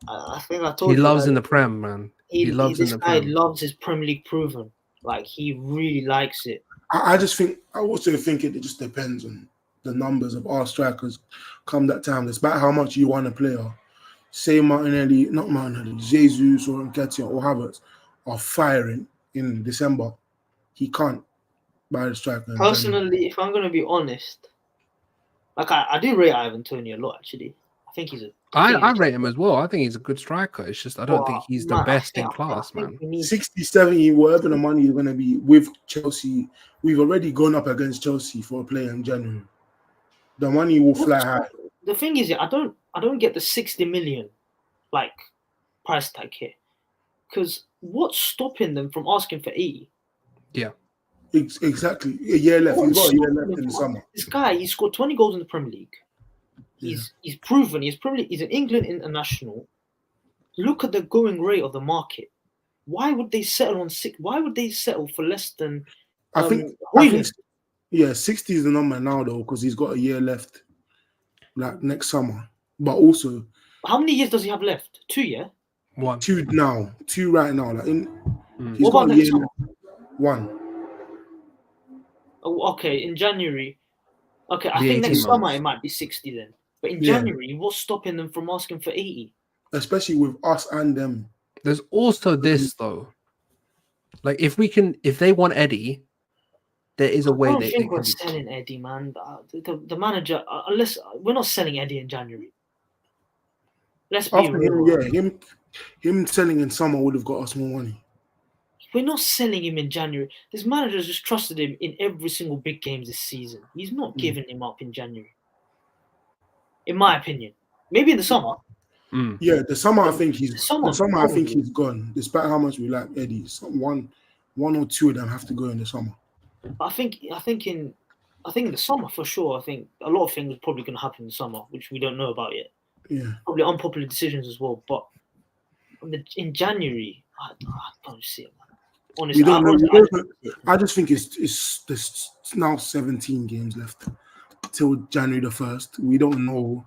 I think I told you.
He loves in the Prem, man. He loves in the Prem.
This guy loves his Premier League proven. Like he really likes it.
I also think it just depends on the numbers of our strikers come that time. Despite how much you want a player, say not Martinelli, Jesus or Nketiah or Havertz are firing in December, he can't buy the striker.
Personally, if I'm going to be honest, like I do rate Ivan Toney a lot, actually. I think he's
I rate him as well. I think he's a good striker. It's just I don't think he's the best in class, man.
60, 70, whatever the money is going to be with Chelsea, we've already gone up against Chelsea for a player in January. The money will fly high.
The thing is, I don't get the 60 million like price tag here, because what's stopping them from asking for 80?
Yeah, exactly. A year left. He's got a year left in the summer.
This guy, he scored 20 goals in the Premier League. He's proven. He's an England international. Look at the going rate of the market. Why would they settle on 6? Why would they settle for less than?
I think 60 is the number now though, because he's got a year left, like next summer. But also,
how many years does he have left? 2 years.
1.
2 now. 2 right now. Like
he's got a year left.
1.
Oh, okay, in January. Okay, I think next summer it might be 60 then. But in January, what's stopping them from asking for 80?
Especially with us and them.
There's also this though. Like if they want Eddie, there is a way. I don't
think we're selling Eddie, man. The manager, unless we're not selling Eddie in January. Let's be real.
Him selling in summer would have got us more money.
We're not selling him in January. This manager has just trusted him in every single big game this season. He's not giving him up in January. In my opinion. Maybe in the summer.
Yeah, the summer I think he's gone. Despite how much we like Eddie. One or 2 of them have to go in the summer.
I think in the summer for sure. I think a lot of things are probably going to happen in the summer, which we don't know about yet.
Yeah.
Probably unpopular decisions as well. But in January, I don't see it, man. Honestly,
I just think there's now 17 games left till January the 1st. We don't know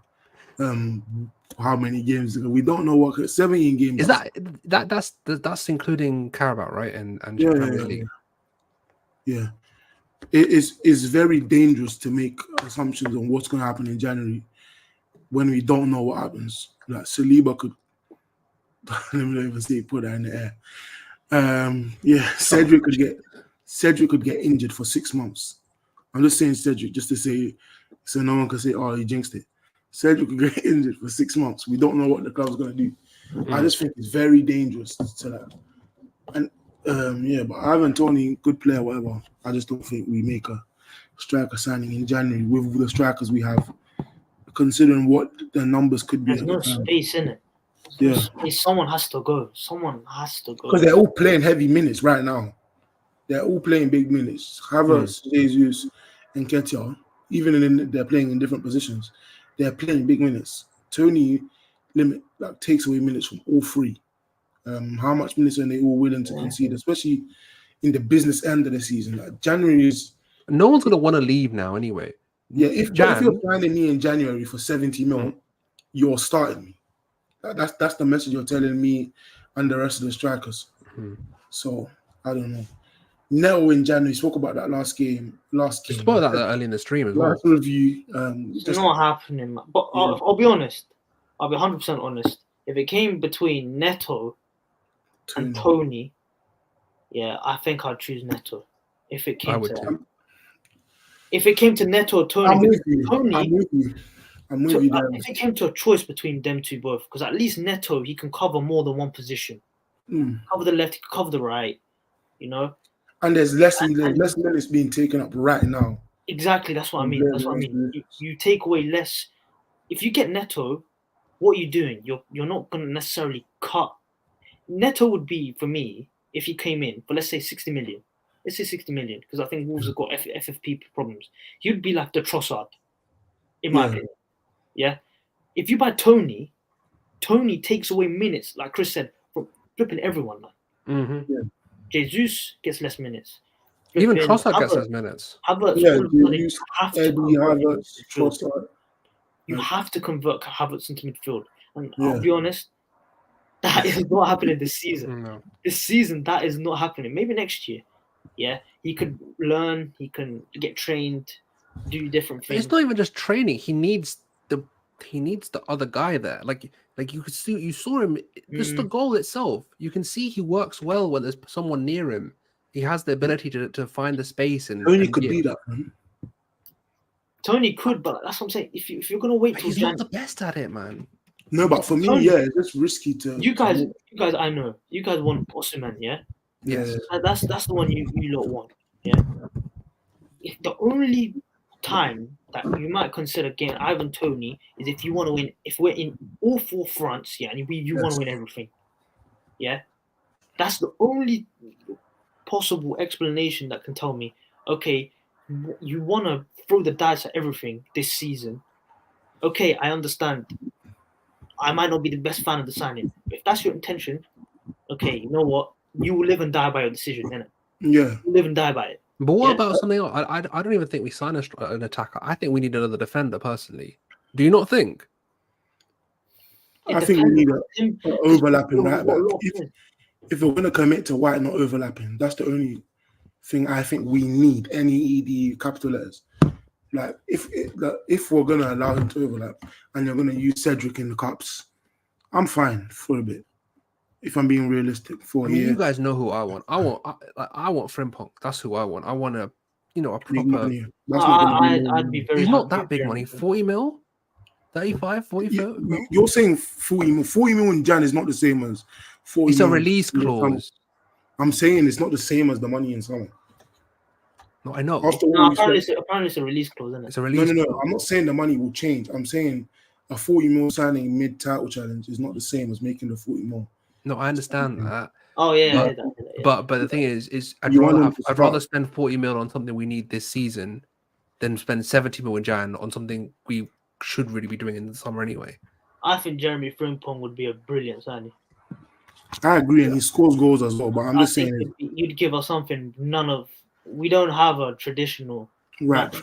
how many games ago. We don't know what 17 games.
Is that's including Carabao, right? And Premier League.
Yeah. It is very dangerous to make assumptions on what's going to happen in January when we don't know what happens. Like Saliba could, let me not even say put that in the air. Cedric could get injured for 6 months. I'm just saying Cedric just to say, so no one can say, oh, he jinxed it. Cedric could get injured for 6 months. We don't know what the club's going to do. I just think it's very dangerous to that. And but Ivan Toney, good player, whatever. I just don't think we make a striker signing in January with the strikers we have, considering what the numbers could be.
There's no space in it. Someone has to go. Because
they're all playing heavy minutes right now. They're all playing big minutes. Havertz, Jesus, and Nketiah, even they're playing in different positions. They're playing big minutes. Toney takes away minutes from all 3. How much minutes are they all willing to concede, especially in the business end of the season? Like January is.
No one's gonna want to leave now anyway.
Yeah, if you're signing me in January for 70 mil, you're starting me. That's the message you're telling me and the rest of the strikers. So I don't know. Neto in January, spoke about that last game.
We spoke about that early in the stream as well.
Last review.
It's not happening, man. But I'll be honest. I'll be 100% honest. If it came between Neto and Tony, yeah, I think I'd choose Neto. If it came to Neto or Tony,
I'm with you.
If it came to a choice between them two both, because at least Neto, he can cover more than one position. Cover the left, he can cover the right, you know.
And there's less minutes being taken up right now.
Exactly, that's what I mean. That's what I mean. You take away less. If you get Neto, what are you doing? You're not going to necessarily cut. Neto would be, for me, if he came in for, let's say, 60 million. Let's say 60 million, because I think Wolves have got FFP problems. He'd be like the Trossard, in my opinion. Yeah? If you buy Tony takes away minutes, like Chris said, from flipping everyone. Jesus gets less minutes.
Even Trossard gets less minutes.
You have to convert Havertz into midfield. And I'll be honest, that is not happening this season.
No.
This season, that is not happening. Maybe next year. Yeah, he could learn, he can get trained, do different things.
It's not even just training. He needs the other guy there. Like you could see, you saw him. Just the goal itself. You can see he works well when there's someone near him. He has the ability to find the space and.
Tony could be that.
Tony could, but that's what I'm saying. If you're gonna wait till
he's not the best at it, man.
No, but for me, it's just risky to.
You guys, I know you guys want Osimhen, yeah.
Yes.
That's the one you lot want, yeah. The only time that you might consider getting Ivan Toney is if you want to win. If we're in all four fronts, yeah, and you want to win everything, yeah. That's the only possible explanation that can tell me, okay, you want to throw the dice at everything this season. Okay, I understand. I might not be the best fan of the signing. If that's your intention, okay, you know what? You will live and die by your decision, innit?
Yeah.
You live and die by it.
But what about something else? I don't even think we sign an attacker. I think we need another defender, personally. Do you not think?
I think we need an overlapping right back. If we're going to commit to White not overlapping, that's the only thing I think we need. NEED capital letters. Like if we're going to allow him to overlap and you're going to use Cedric in the cups, I'm fine for a bit. If I'm being realistic,
you guys know who I want. I want Frimpong. That's who I want. I want a proper.
I'd be very.
He's not that big money. 40 mil, 35, 40 mil.
You're saying 40 mil. 40 mil in Jan is not the same as 40.
It's a release clause.
I'm saying it's not the same as the money in summer.
No, I know.
Apparently it's a release clause, isn't it?
It's a release.
No. I'm not saying the money will change. I'm saying a 40 mil signing mid-title challenge is not the same as making the 40 mil.
No, I understand that.
Oh yeah,
but the thing is, I'd rather spend 40 mil on something we need this season than spend 70 mil in Jan on something we should really be doing in the summer anyway.
I think Jeremy Frimpong would be a brilliant signing.
I agree, and he scores goals as well. But I'm just saying,
you'd give us something. We don't have a traditional fullback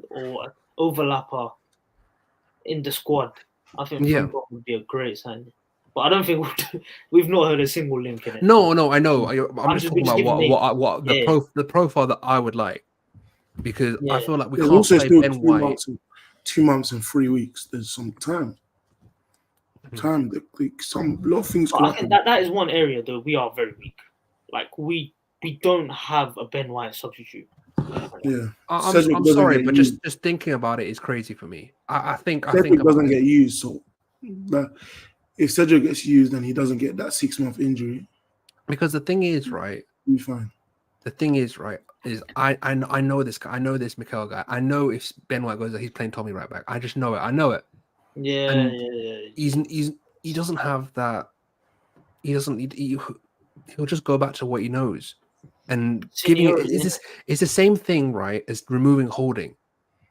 or overlapper in the squad. I think Frimpong would be a great signing. But I don't think we've not heard a single link in it.
No, I know. I'm just talking about what the profile that I would like, because I feel like we can't play Ben White.
2 months and 3 weeks. There's some time. A lot of things.
I think that is one area though we are very weak. Like we don't have a Ben White substitute.
Yeah,
I'm sorry, but just thinking about it is crazy for me. I think
doesn't get used. So, if Cedric gets used, then he doesn't get that 6 month injury.
Because the thing is, right?
He'll be fine.
The thing is, right, is I know this guy. I know this Mikel guy. I know if Ben White goes there, he's playing Tommy right back. I just know it. I know it.
Yeah.
He doesn't have that. He'll just go back to what he knows, and it's the same thing, right? As removing Holding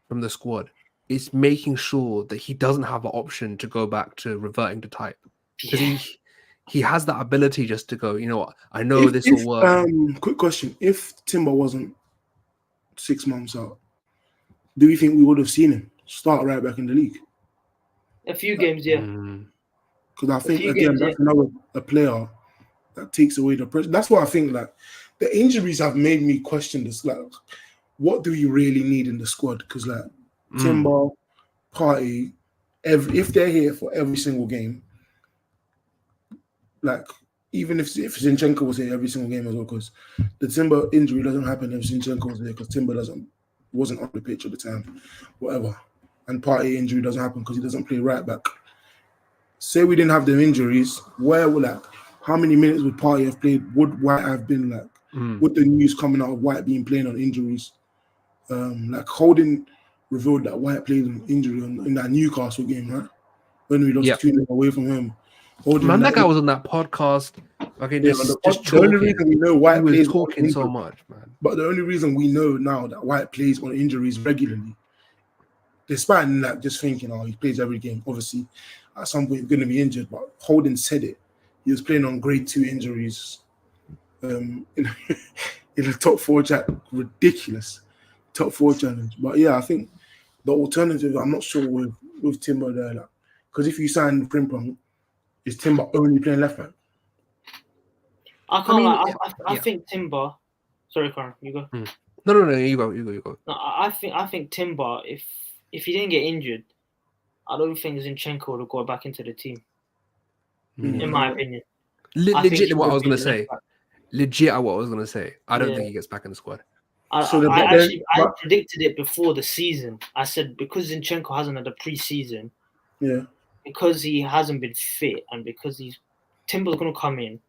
from the squad. It's making sure that he doesn't have the option to go back to reverting to type, because he has that ability just to go. You know what? I know this will work.
Quick question: if Timber wasn't 6 months out, do you think we would have seen him start right back in the league?
A few games, yeah.
Because I think that's another player that takes away the pressure. That's what I think. Like the injuries have made me question this. Like, what do we really need in the squad? Because like Timber, Party, if they're here for every single game, like even if Zinchenko was here every single game as well, because the Timber injury doesn't happen if Zinchenko was there, because Timber wasn't on the pitch at the time, whatever. And Party injury doesn't happen because he doesn't play right back. Say we didn't have them injuries, where would like how many minutes would Party have played? Would White have been like? With the news coming out of White being playing on injuries, like Holding revealed that White played an injury in that Newcastle game, right? When we lost 2-0 away from him.
Man, that guy was on that podcast. Okay, just
the only reason we know White plays
talking so much, man.
But the only reason we know now that White plays on injuries regularly, despite like just thinking, oh, he plays every game. Obviously, at some point he's going to be injured. But Holden said it. He was playing on grade 2 injuries. In the top 4 chat, ridiculous top 4 challenge. But yeah, I think the alternative, I'm not sure with Timber there, because if you sign Frimpong, is Timber only playing left back?
I think Timber. Sorry, Karen, you go.
No, you go.
No, I think Timber. If he didn't get injured, I don't think Zinchenko would have got back into the team. In my opinion,
legit, what I was gonna say. Legit, what I was gonna say. I don't think he gets back in the squad.
I predicted it before the season. I said because Zinchenko hasn't had a pre-season, because he hasn't been fit, and because Timber's gonna come in,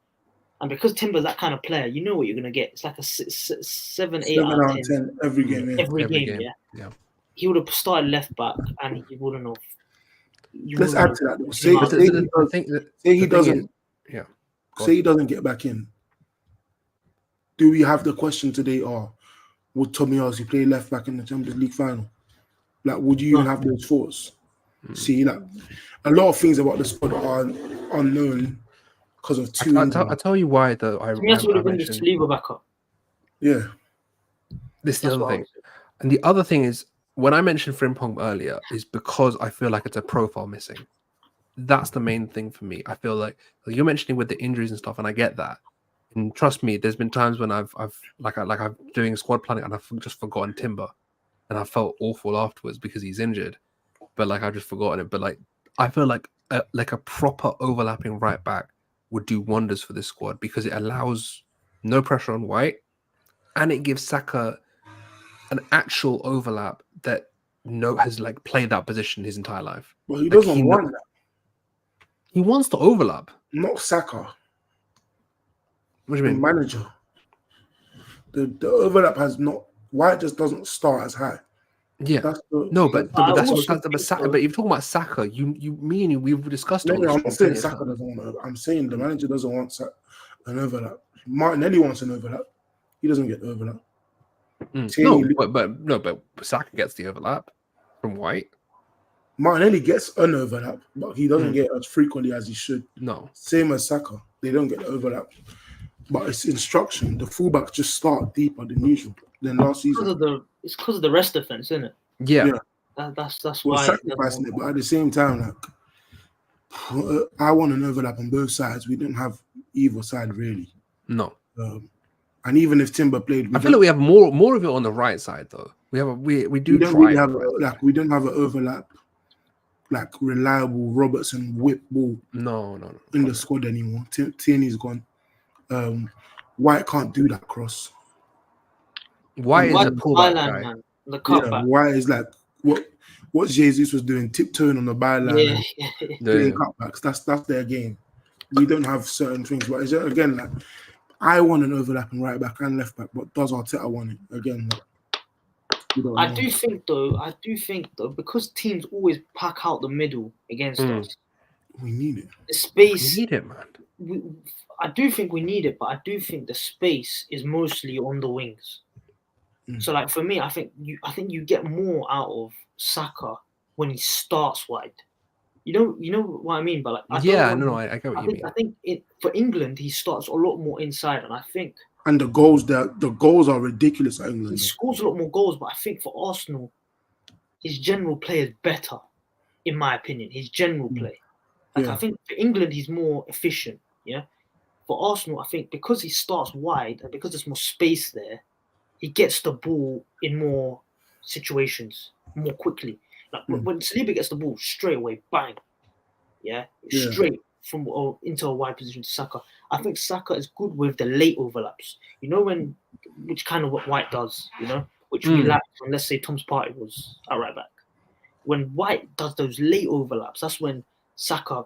and because Timber's that kind of player, you know what you're gonna get. It's like a 7, 8 out of 10
every game. Yeah.
Every game. Yeah. He would have started left back, and he wouldn't have.
Let's add to that. Say he doesn't. Yeah. Say he doesn't get back in. Do we have the question today? Or would Tomiyasu play left back in the Champions League final? Like, would you even have those thoughts? See, like, a lot of things about the squad are unknown because of two.
I'll tell you why, though.
Tomiyasu would have been the Saliba backup.
Yeah.
This is the other thing. And the other thing is, when I mentioned Frimpong earlier, is because I feel like it's a profile missing. That's the main thing for me. I feel like you're mentioning with the injuries and stuff, and I get that. And trust me, there's been times when I'm doing squad planning and I've just forgotten Timber, and I felt awful afterwards because he's injured. But like I've just forgotten it. But like I feel like a proper overlapping right back would do wonders for this squad because it allows no pressure on White, and it gives Saka an actual overlap that has like played that position his entire life.
Well, he doesn't want that.
He wants to overlap.
Not Saka.
What do you mean?
Manager. The overlap has not. White just doesn't start as high.
Yeah. But you're talking about Saka. We've discussed.
No, I'm not saying Saka doesn't want. I'm saying the manager doesn't want an overlap. Martinelli wants an overlap. He doesn't get the overlap.
But Saka gets the overlap from White.
Martinelli gets an overlap, but he doesn't get as frequently as he should.
No.
Same as Saka. They don't get the overlap. But it's instruction. The fullbacks just start deeper than usual than last season.
It's because of the rest defense, isn't it?
Yeah.
That's
We're
why.
Sacrificing it, but at the same time, like I want an overlap on both sides. We don't have either side really.
No.
And even if Timber played,
I feel like we have more of it on the right side though. We don't really
have we don't have an overlap, like reliable Robertson whip ball.
No.
In the squad anymore. Tierney's gone. White can't do that cross.
White is a pullback guy.
Man. The cutback.
White is like what Jesus was doing, tiptoeing on the byline, doing cutbacks. That's their game. We don't have certain things, but it's just, again, like I want an overlapping right back and left back, but does Arteta want it again?
I do think though, because teams always pack out the middle against us.
We need it.
The space.
We need it, man.
I do think we need it, but I do think the space is mostly on the wings. So, like for me, I think you get more out of Saka when he starts wide. You know what I mean? But like, I get what you mean. I think for England, he starts a lot more inside, and I think.
And the goals are ridiculous at England.
He scores a lot more goals, but I think for Arsenal, his general play is better, in my opinion. His general play. Like I think for England, he's more efficient. Yeah. for Arsenal, I think because he starts wide and because there's more space there, he gets the ball in more situations more quickly. Like when Saliba gets the ball straight away, bang, straight from into a wide position to Saka. I think Saka is good with the late overlaps. You know which kind of what White does. You know, which we lacked when, let's say, Tom's Partey was at right back. When White does those late overlaps, that's when Saka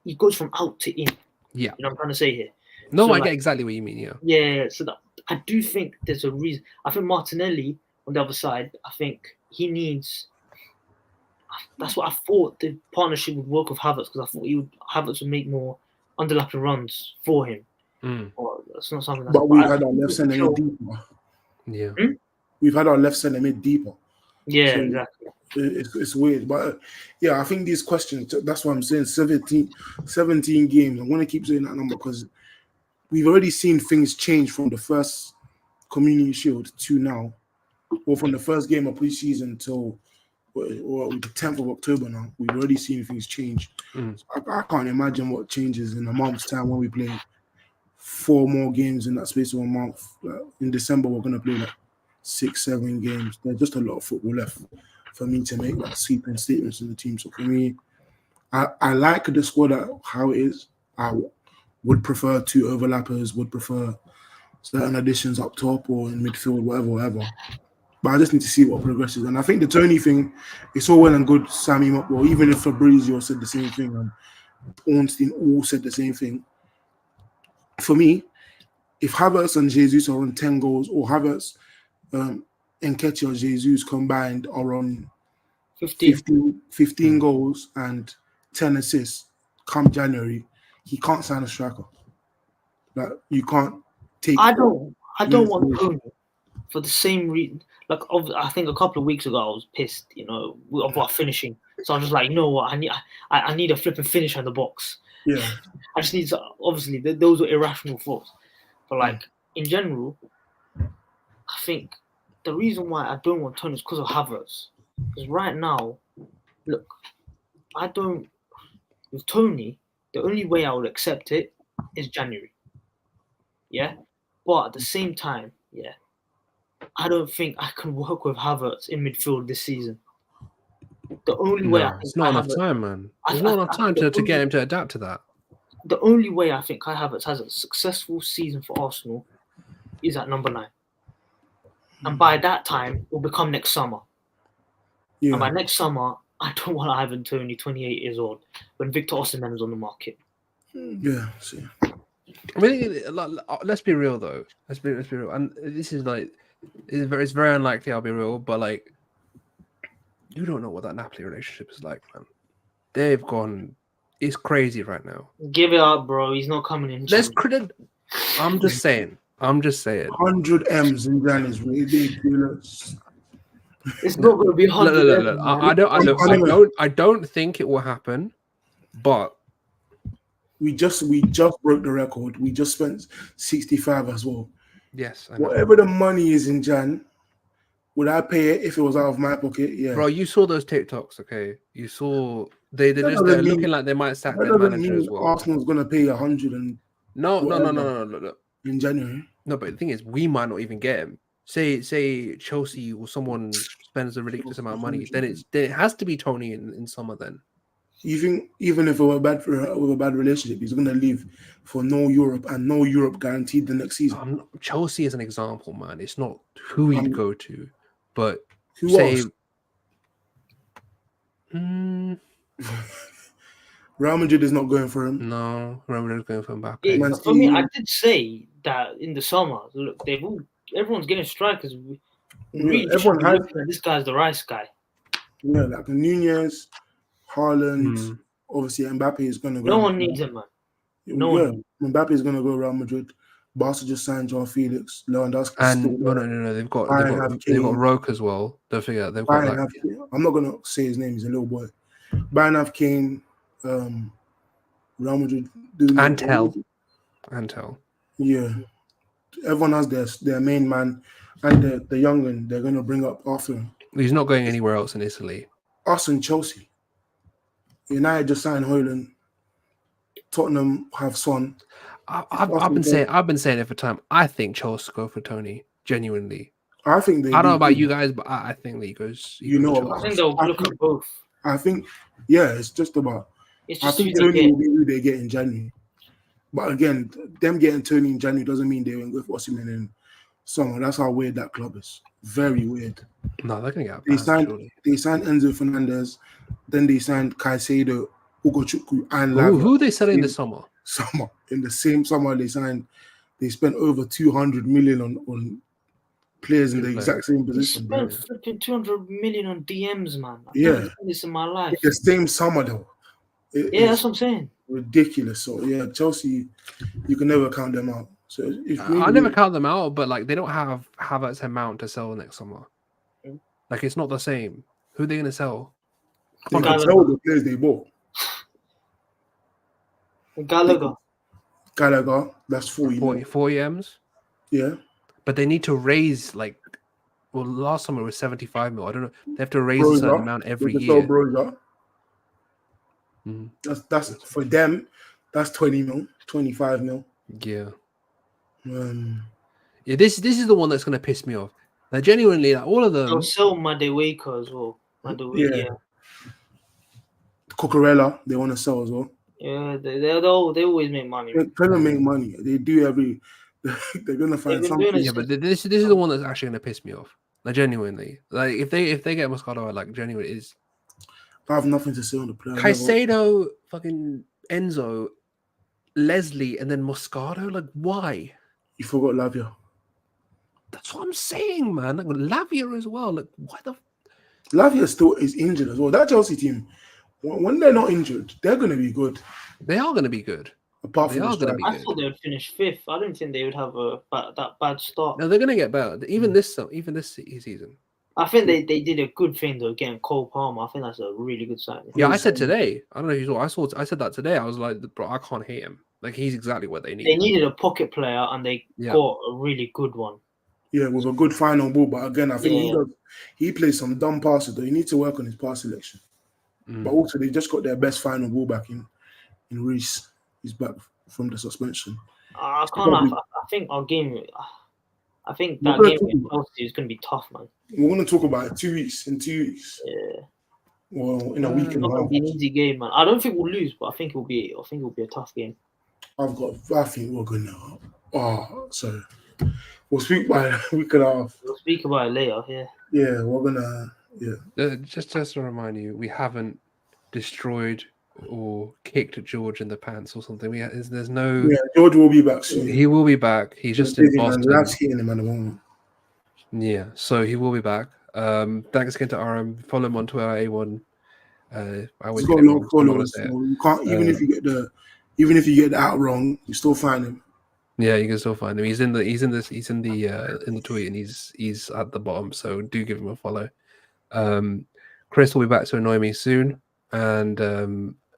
he goes from out to in.
Yeah.
You know what I'm trying to say here?
No,
So,
I get exactly what you mean, yeah.
Yeah, so I do think there's a reason. I think Martinelli, on the other side, I think he needs... That's what I thought the partnership would work with Havertz, because I thought Havertz would make more underlapping runs for him. Or that's not something
But we've had our left centre mid deeper.
Yeah.
We've had our left centre mid deeper.
Yeah,
So
exactly.
It's weird. But yeah, I think these questions, that's what I'm saying, 17 games. I'm going to keep saying that number because we've already seen things change from the first Community Shield to now, or from the first game of pre-season till or the 10th of October now. We've already seen things change. So I can't imagine what changes in a month's time when we play 4 more games in that space of a month. In December, we're going to play like 6-7 games. There's just a lot of football left for me to make like sweeping statements in the team. So for me, I like the squad how it is. I would prefer 2 overlappers, would prefer certain additions up top or in midfield, whatever. But I just need to see what progresses. And I think the Tony thing, it's all well and good, Sammy, or even if Fabrizio said the same thing and Ornstein all said the same thing. For me, if Havertz and Jesus are on 10 goals, or Havertz, Nketiah or Jesus combined are on 15 goals and 10 assists come January, he can't sign a striker. Like, you can't take...
I don't want Tony for the same reason. Like, I think a couple of weeks ago I was pissed, of our finishing. So I was just like, you know what, I need a flipping finish in the box.
Yeah.
I just need to, obviously, those were irrational thoughts. But like, in general, I think the reason why I don't want Tony is because of Havertz. Because right now, look, with Tony, the only way I would accept it is January. Yeah? But at the same time, I don't think I can work with Havertz in midfield this season. The only way I think
it's not enough time, man. There's not enough time to get him to adapt to that.
The only way I think Kai Havertz has a successful season for Arsenal is at number 9. And by that time, it will become next summer. Yeah. And by next summer, I don't want Ivan Toney, 28 years old, when Victor Osimhen is on the market.
Yeah, see.
I mean, let's be real though. Let's be real. And this is like, it's very unlikely I'll be real, but like, you don't know what that Napoli relationship is like, man. They've gone. It's crazy right now.
Give it up, bro. He's not coming in.
I'm just saying.
100 M's in Jan is ridiculous.
It's not going to be 100.
Look, I don't think it will happen, but
we just broke the record. We just spent 65 as well.
Yes,
whatever the money is in Jan, would I pay it if it was out of my pocket? Yeah,
bro. You saw those TikToks, okay? You saw they're looking like they might sack their manager as well.
Arsenal's gonna pay 100 and
no.
In January.
No, but the thing is, we might not even get him. Say Chelsea or someone spends a ridiculous amount of money, then it has to be Tony in summer. Then
you think even if we're bad with a bad relationship, he's gonna leave for no Europe and no Europe guaranteed the next season?
Chelsea is an example, man. It's not who he'd go to, but
who else? Real Madrid is not going for him.
No, Real Madrid is going for Mbappe.
For me, I did say that in the summer. Look, everyone's getting strikers. Everyone has this guy's the rice guy.
Yeah, like Nunez, Haaland, obviously Mbappe is going to go.
No one needs him, man.
Mbappe is going to go Real Madrid. Barca just signed João Felix, Lewandowski.
And no, they've got Roque as well. Don't forget they've got.
I'm not going to say his name. He's a little boy. Bayern have Kane. Real Madrid.
Antel.
Yeah, everyone has their main man, and the young one they're going to bring up after him.
He's not going anywhere else in Italy.
Us and Chelsea. United just signed Højlund. Tottenham have Son.
I've been saying it for time. I think Chelsea go for Tony. Genuinely,
I think they.
I don't know
do
about
too.
you guys, but I think that he goes.
You know,
Chelsea.
I think they'll look at both.
I think, yeah, it's just about.
It's
I
just
think
who they
Tony
get.
will be who they get in January. But again, them getting Tony in January doesn't mean they won't go for Osimhen in summer. That's how weird that club is. Very weird.
No, they're gonna get
They
banned,
signed
surely.
Enzo Fernandez, then they signed Caicedo, Ugochukwu, and
Who
Lavia.
are they selling this summer?
Summer. In the same summer they spent over 200 million on players in the exact same
He
position.
spent flipping 200 million on DMs, man. I've
Yeah.
never seen this in my life.
In the same summer though.
Yeah, that's what I'm saying.
Ridiculous. So yeah, Chelsea, you can never count them out. So if
I never count them out, but like they don't have Havertz and Mount to sell next summer. Like it's not the same. Who are they gonna sell?
they can tell the players they bought. Gallagher, that's
40 M's.
Yeah.
But they need to raise last summer it was 75 mil. I don't know. They have to raise a certain amount every year.
That's for them. That's 20 mil, 25 mil.
Yeah. Yeah. This is the one that's gonna piss me off. Like genuinely, like, all of them.
They'll sell Madueke as well. Yeah.
Cucurella, they want to sell as well.
Yeah, they always make money.
They're gonna make money. They do every. They're gonna find something.
Yeah, but this is the one that's actually gonna piss me off. Like genuinely, like if they get Moscato, like genuinely is.
I have nothing to say on the player.
Caicedo, fucking Enzo, Leslie, and then Moscato. Like why?
You forgot Lavia.
That's what I'm saying, man. Like Lavia as well. Like why the?
Lavia still is injured as well. That Chelsea team, when they're not injured, they're gonna be good.
They are gonna be good.
Apart from
I thought they would finish 5th. I didn't think they would have that bad start.
No, they're gonna get better. Even this season.
I think they did a good thing though, getting Cole Palmer. I think that's a really good sign.
Yeah, I said today. I don't know if you saw. I said that today. I was like, bro, I can't hate him. Like he's exactly what they need.
They needed a pocket player, and they got a really good one.
Yeah, with a good final ball. But again, I think he plays some dumb passes. Though he needs to work on his pass selection. But also, they just got their best final ball back in Reece. He's back from the suspension.
I think our game. I think that game with Chelsea is going to be tough, man.
We're going to talk about it 2 weeks. In 2 weeks.
Yeah.
Well, in a week and a half.
It's not going to be an easy game, man. I don't think we'll lose, but I think it'll be a tough game.
I think we're going to. Oh, sorry. We'll speak by a week and a half.
We'll speak about it later. Yeah.
Yeah, we're gonna. Yeah.
Just to remind you, we haven't destroyed or kicked George in the pants or something. There's no.
Yeah, George will be back soon.
He will be back. He's just in Boston.
That's hitting him at the moment.
Yeah, so he will be back. Thanks again to RM. Follow him on Twitter, A1.
He's got a lot of followers. So you can't even if you get the out wrong, you still find him.
Yeah, you can still find him. He's in the tweet and he's at the bottom. So do give him a follow. Chris will be back to annoy me soon, and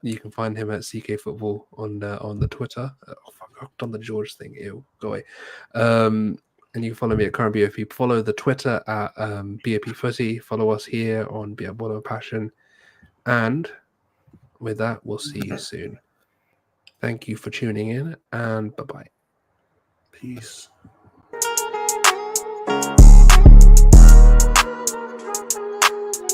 you can find him at CK Football on the Twitter. Oh fuck, I've done the George thing. Ew, go away. And you can follow me at current BoP. Follow the Twitter at BoP Footy. Follow us here on Biabono Passion. And with that, we'll see you soon. Thank you for tuning in, and bye-bye.
Peace.